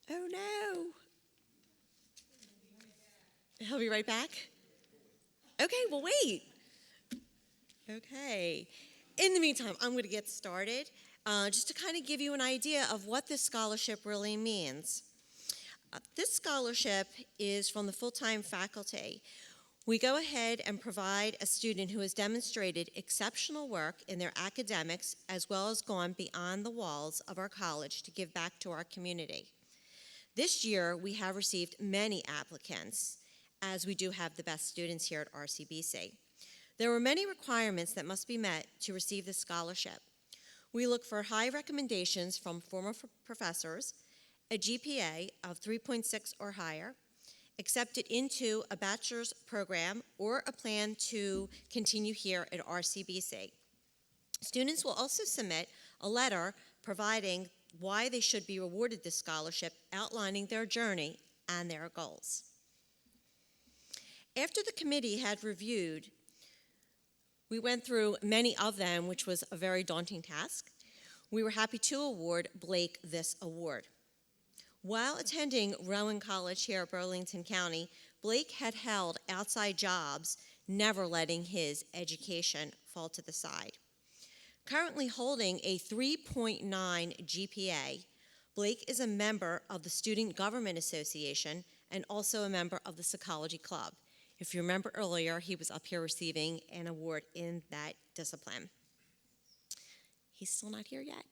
Oh no. He'll be right back? Okay, well wait. Okay. In the meantime, I'm going to get started just to kind of give you an idea of what this scholarship really means. This scholarship is from the full-time faculty. We go ahead and provide a student who has demonstrated exceptional work in their academics as well as gone beyond the walls of our college to give back to our community. This year, we have received many applicants, as we do have the best students here at RCBC. There were many requirements that must be met to receive this scholarship. We look for high recommendations from former professors, a GPA of 3.6 or higher, accepted into a bachelor's program or a plan to continue here at RCBC. Students will also submit a letter providing why they should be awarded this scholarship, outlining their journey and their goals. After the committee had reviewed, we went through many of them, which was a very daunting task. We were happy to award Blake this award. While attending Rowan College here at Burlington County, Blake had held outside jobs, never letting his education fall to the side. Currently holding a 3.9 GPA, Blake is a member of the Student Government Association and also a member of the Psychology Club. If you remember earlier, he was up here receiving an award in that discipline. He's still not here yet.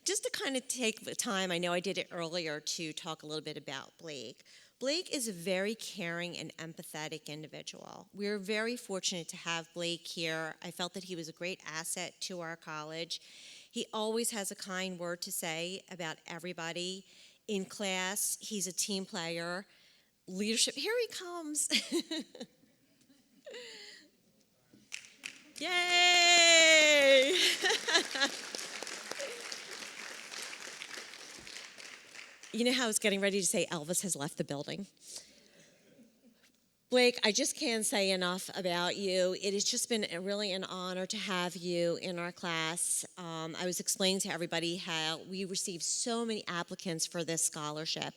Just to kind of take the time, I know I did it earlier, to talk a little bit about Blake. Blake is a very caring and empathetic individual. We're very fortunate to have Blake here. I felt that he was a great asset to our college. He always has a kind word to say about everybody in class. He's a team player. Leadership, here he comes. Yay! You know how I was getting ready to say Elvis has left the building? Blake, I just can't say enough about you. It has just been really an honor to have you in our class. I was explaining to everybody how we received so many applicants for this scholarship.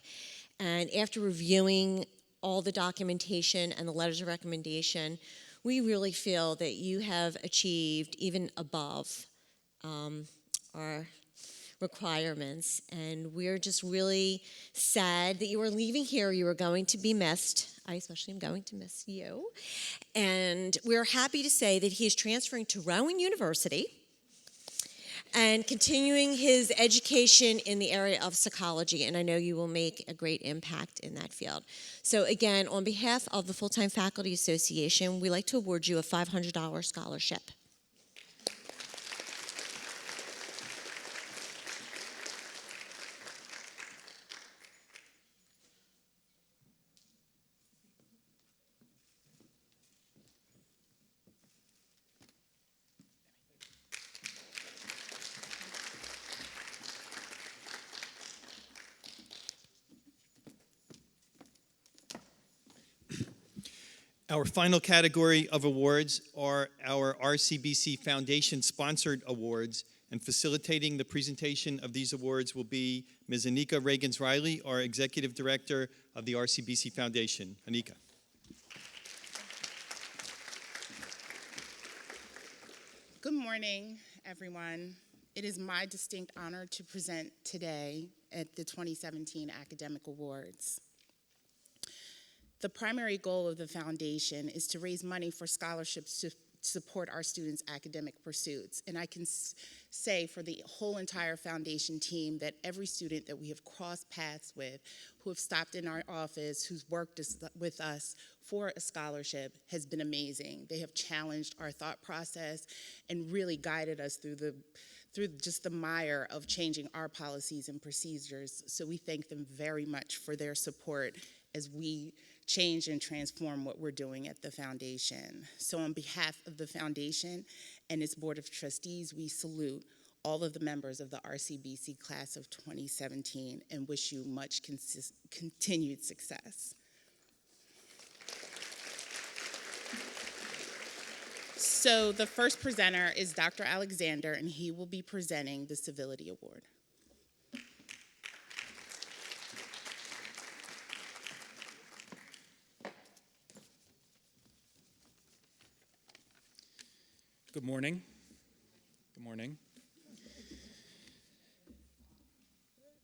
And after reviewing all the documentation and the letters of recommendation, we really feel that you have achieved even above our requirements, and we're just really sad that you are leaving here. You are going to be missed. I especially am going to miss you. And we're happy to say that he is transferring to Rowan University and continuing his education in the area of psychology, and I know you will make a great impact in that field. So again, on behalf of the Full-Time Faculty Association, we'd like to award you a $500 scholarship. Our final category of awards are our RCBC Foundation-sponsored awards, and facilitating the presentation of these awards will be Ms. Anika Reagans-Riley, our Executive Director of the RCBC Foundation. Anika. Good morning, everyone. It is my distinct honor to present today at the 2017 Academic Awards. The primary goal of the foundation is to raise money for scholarships to support our students' academic pursuits. And I can say for the whole entire foundation team that every student that we have crossed paths with, who have stopped in our office, who's worked with us for a scholarship, has been amazing. They have challenged our thought process and really guided us through just the mire of changing our policies and procedures. So we thank them very much for their support as we change and transform what we're doing at the foundation. So on behalf of the foundation and its Board of Trustees, we salute all of the members of the RCBC class of 2017 and wish you much continued success. So the first presenter is Dr. Alexander, and he will be presenting the Civility Award. Good morning. Good morning.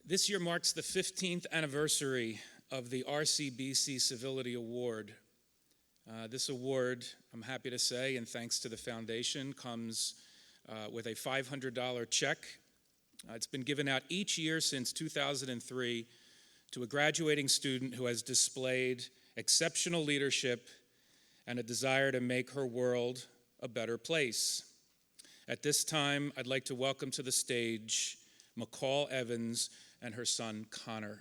This year marks the 15th anniversary of the RCBC Civility Award. This award, I'm happy to say, and thanks to the foundation, comes with a $500 check. It's been given out each year since 2003 to a graduating student who has displayed exceptional leadership and a desire to make her world a better place. At this time, I'd like to welcome to the stage McCall Evans and her son, Connor.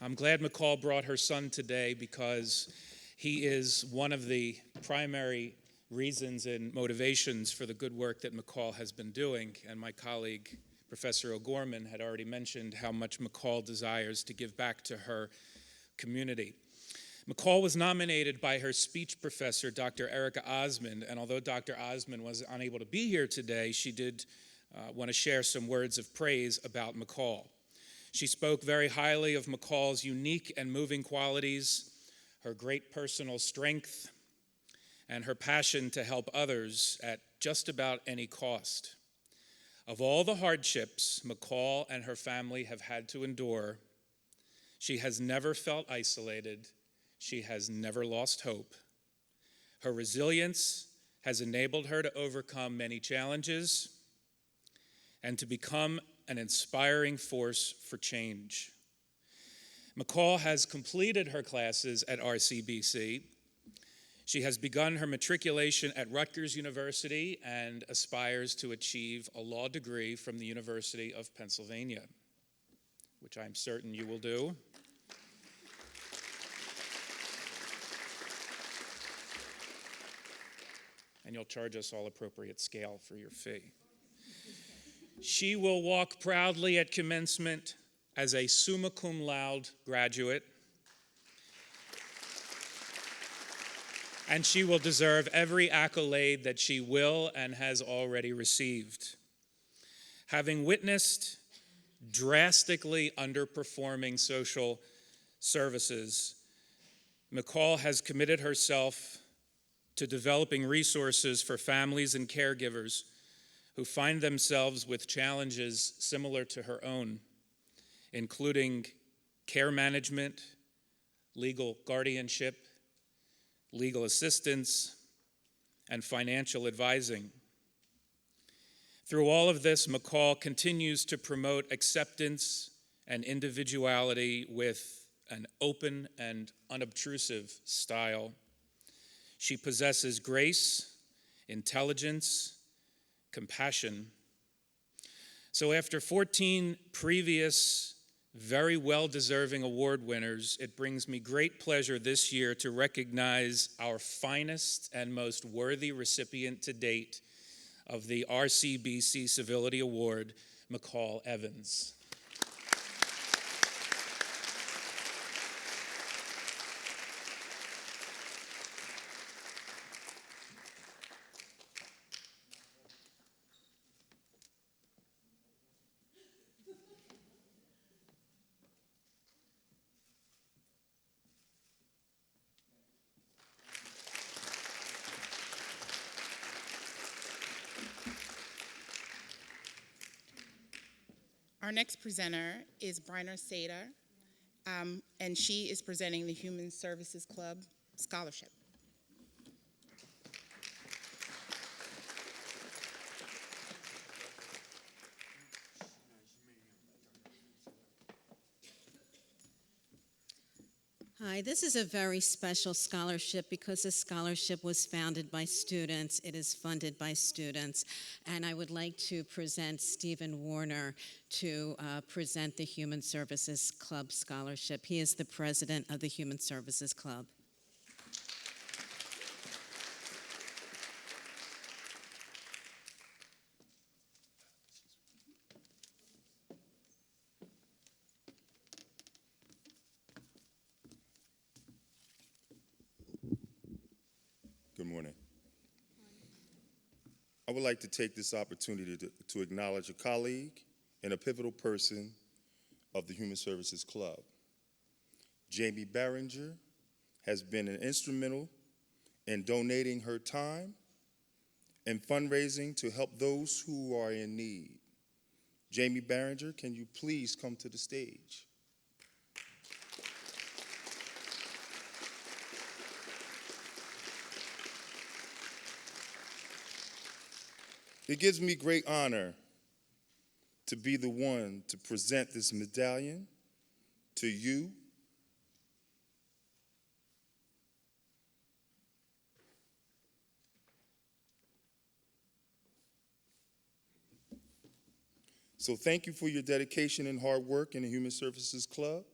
I'm glad McCall brought her son today because he is one of the primary reasons and motivations for the good work that McCall has been doing. And my colleague, Professor O'Gorman, had already mentioned how much McCall desires to give back to her community. McCall was nominated by her speech professor, Dr. Erica Osmond, and although Dr. Osmond was unable to be here today, she did want to share some words of praise about McCall. She spoke very highly of McCall's unique and moving qualities, her great personal strength, and her passion to help others at just about any cost. Of all the hardships McCall and her family have had to endure, she has never felt isolated. She has never lost hope. Her resilience has enabled her to overcome many challenges and to become an inspiring force for change. McCall has completed her classes at RCBC. She has begun her matriculation at Rutgers University and aspires to achieve a law degree from the University of Pennsylvania, which I'm certain you will do. And you'll charge us all appropriate scale for your fee. She will walk proudly at commencement as a summa cum laude graduate, and she will deserve every accolade that she will and has already received. Having witnessed drastically underperforming social services, McCall has committed herself to developing resources for families and caregivers who find themselves with challenges similar to her own, including care management, legal guardianship, legal assistance, and financial advising. Through all of this, McCall continues to promote acceptance and individuality with an open and unobtrusive style. She possesses grace, intelligence, compassion. So after 14 previous very well-deserving award winners, it brings me great pleasure this year to recognize our finest and most worthy recipient to date of the RCBC Civility Award, McCall Evans. Our next presenter is Bryna Sater, and she is presenting the Human Services Club Scholarship. Hi, this is a very special scholarship because this scholarship was founded by students. It is funded by students. And I would like to present Stephen Warner to present the Human Services Club Scholarship. He is the president of the Human Services Club. Good morning. I would like to take this opportunity to acknowledge a colleague and a pivotal person of the Human Services Club. Jamie Barringer has been instrumental in donating her time and fundraising to help those who are in need. Jamie Barringer, can you please come to the stage? It gives me great honor to be the one to present this medallion to you. So thank you for your dedication and hard work in the Human Services Club.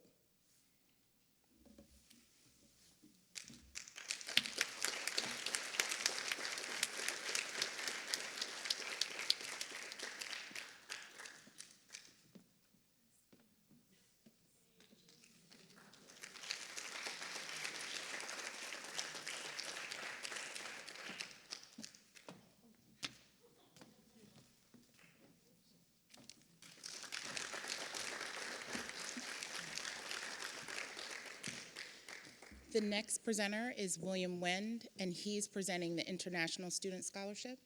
The next presenter is William Wend, and he's presenting the International Student Scholarship.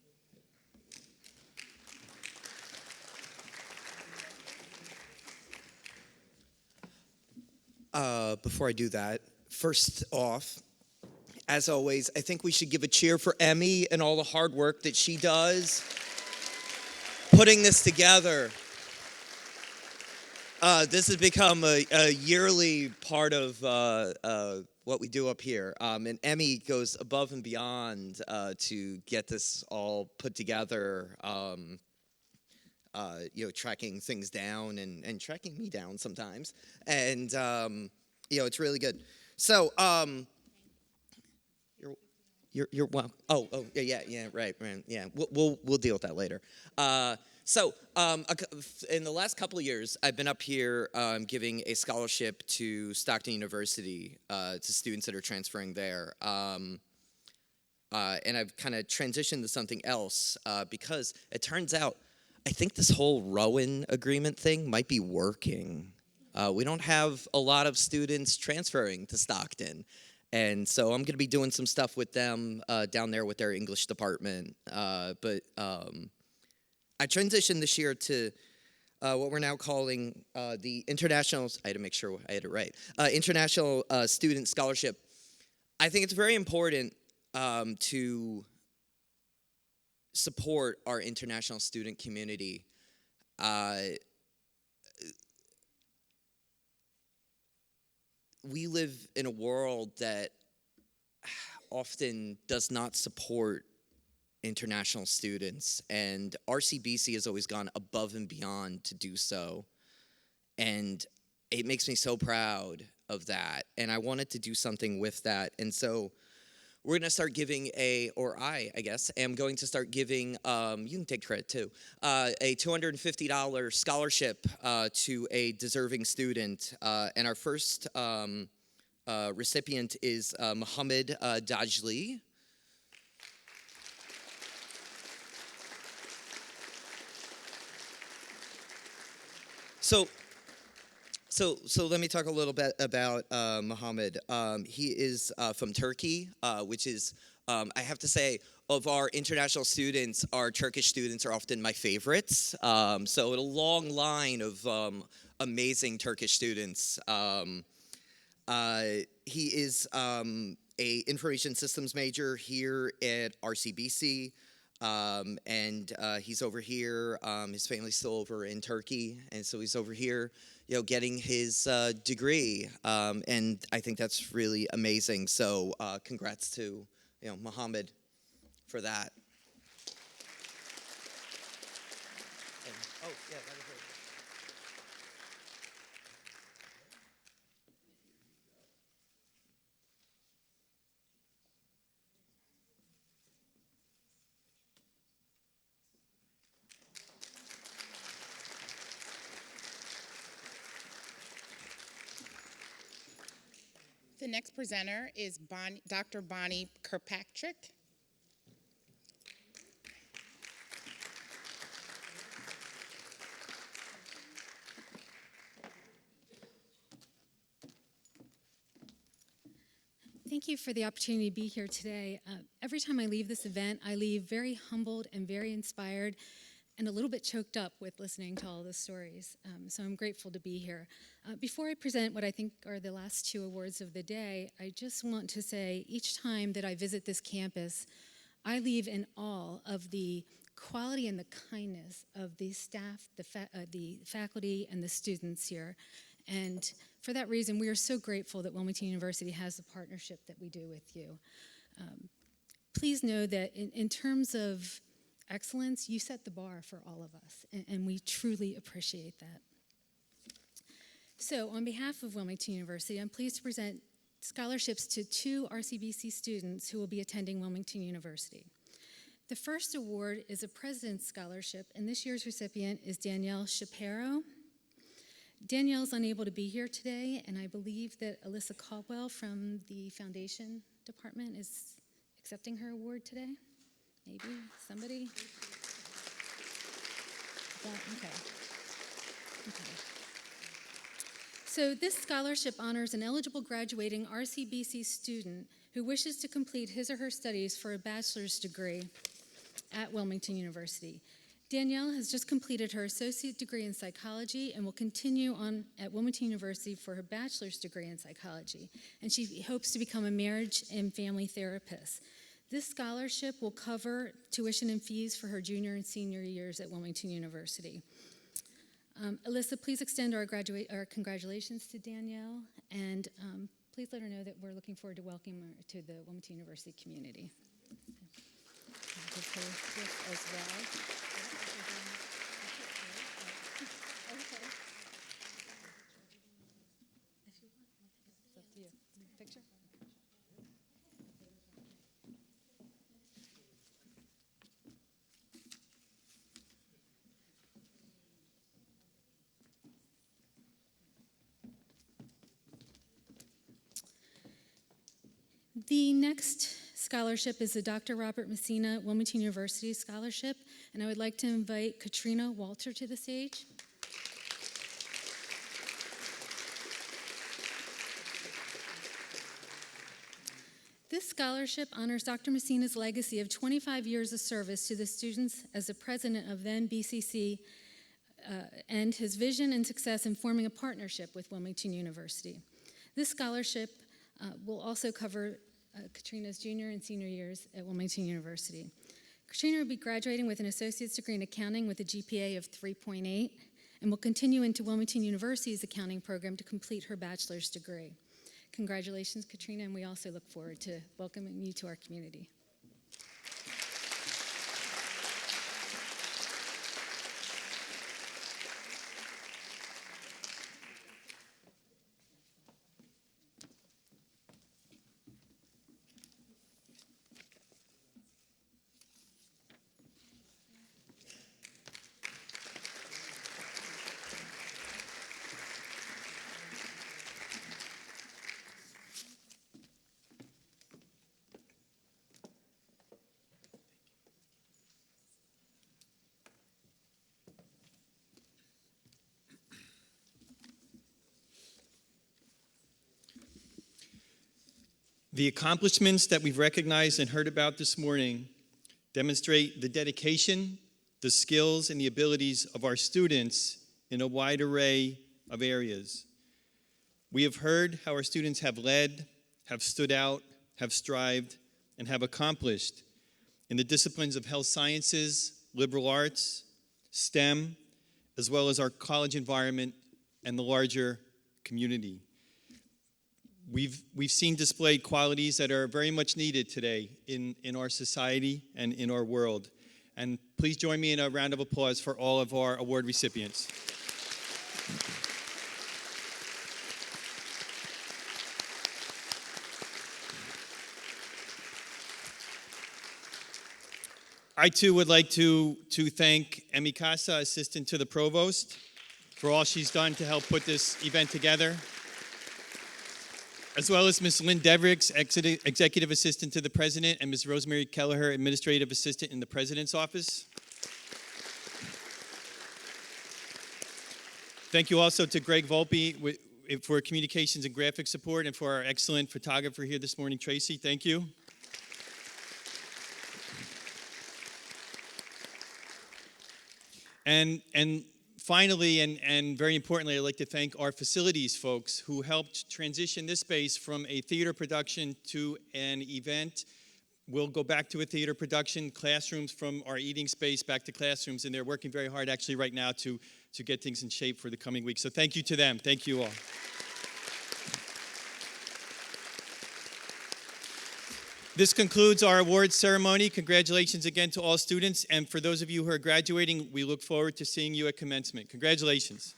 Before I do that, first off, as always, I think we should give a cheer for Emmy and all the hard work that she does putting this together. This has become a yearly part of what we do up here. And Emmy goes above and beyond to get this all put together, tracking things down and tracking me down sometimes. And, it's really good. So, you're well. Oh, yeah, right, yeah. We'll deal with that later. So, in the last couple of years, I've been up here giving a scholarship to Stockton University to students that are transferring there. And I've kind of transitioned to something else because it turns out I think this whole Rowan agreement thing might be working. We don't have a lot of students transferring to Stockton. And so I'm going to be doing some stuff with them down there with their English department. But I transitioned this year to what we're now calling the International, I had to make sure I had it right, International Student Scholarship. I think it's very important to support our international student community. We live in a world that often does not support international students, and RCBC has always gone above and beyond to do so, and it makes me so proud of that, and I wanted to do something with that. And so we're going to start giving I guess, am going to start giving, you can take credit too, a $250 scholarship to a deserving student. And our first recipient is Mohammed Dajli. So let me talk a little bit about Mohammed. He is from Turkey, which is, I have to say, of our international students, our Turkish students are often my favorites. So a long line of amazing Turkish students. He is a information systems major here at RCBC. And he's over here, his family's still over in Turkey, and so he's over here, getting his degree, and I think that's really amazing. So congrats to, Mohammed for that. And, oh, yeah, that was great. The next presenter is Dr. Bonnie Kirkpatrick. Thank you for the opportunity to be here today. Every time I leave this event, I leave very humbled and very inspired and a little bit choked up with listening to all the stories. So I'm grateful to be here. Before I present what I think are the last two awards of the day, I just want to say each time that I visit this campus, I leave in awe of the quality and the kindness of the staff, the faculty, and the students here. And for that reason, we are so grateful that Wilmington University has the partnership that we do with you. Please know that in terms of excellence, you set the bar for all of us, and we truly appreciate that. So on behalf of Wilmington University, I'm pleased to present scholarships to 2 RCBC students who will be attending Wilmington University. The first award is a President's Scholarship, and this year's recipient is Danielle Shapiro. Danielle's unable to be here today, and I believe that Alyssa Caldwell from the Foundation Department is accepting her award today. Maybe somebody? Okay. So this scholarship honors an eligible graduating RCBC student who wishes to complete his or her studies for a bachelor's degree at Wilmington University. Danielle has just completed her associate degree in psychology and will continue on at Wilmington University for her bachelor's degree in psychology. And she hopes to become a marriage and family therapist. This scholarship will cover tuition and fees for her junior and senior years at Wilmington University. Alyssa, please extend our congratulations to Danielle, and please let her know that we're looking forward to welcoming her to the Wilmington University community. Give her this as well. Picture? The next scholarship is the Dr. Robert Messina Wilmington University Scholarship, and I would like to invite Katrina Walter to the stage. This scholarship honors Dr. Messina's legacy of 25 years of service to the students as the president of then BCC and his vision and success in forming a partnership with Wilmington University. This scholarship will also cover Katrina's junior and senior years at Wilmington University. Katrina will be graduating with an associate's degree in accounting with a GPA of 3.8 and will continue into Wilmington University's accounting program to complete her bachelor's degree. Congratulations, Katrina, and we also look forward to welcoming you to our community. The accomplishments that we've recognized and heard about this morning demonstrate the dedication, the skills, and the abilities of our students in a wide array of areas. We have heard how our students have led, have stood out, have strived, and have accomplished in the disciplines of health sciences, liberal arts, STEM, as well as our college environment and the larger community. We've seen displayed qualities that are very much needed today in our society and in our world. And please join me in a round of applause for all of our award recipients. I too would like to thank Emi Casa, assistant to the provost, for all she's done to help put this event together, as well as Ms. Lynn Devricks, executive assistant to the president, and Ms. Rosemary Kelleher, administrative assistant in the president's office. Thank you also to Greg Volpe for communications and graphic support, and for our excellent photographer here this morning, Tracy. Thank you. And finally, and very importantly, I'd like to thank our facilities folks who helped transition this space from a theater production to an event. We'll go back to a theater production, classrooms from our eating space back to classrooms, and they're working very hard actually right now to get things in shape for the coming week. So thank you to them. Thank you all. This concludes our awards ceremony. Congratulations again to all students. And for those of you who are graduating, we look forward to seeing you at commencement. Congratulations.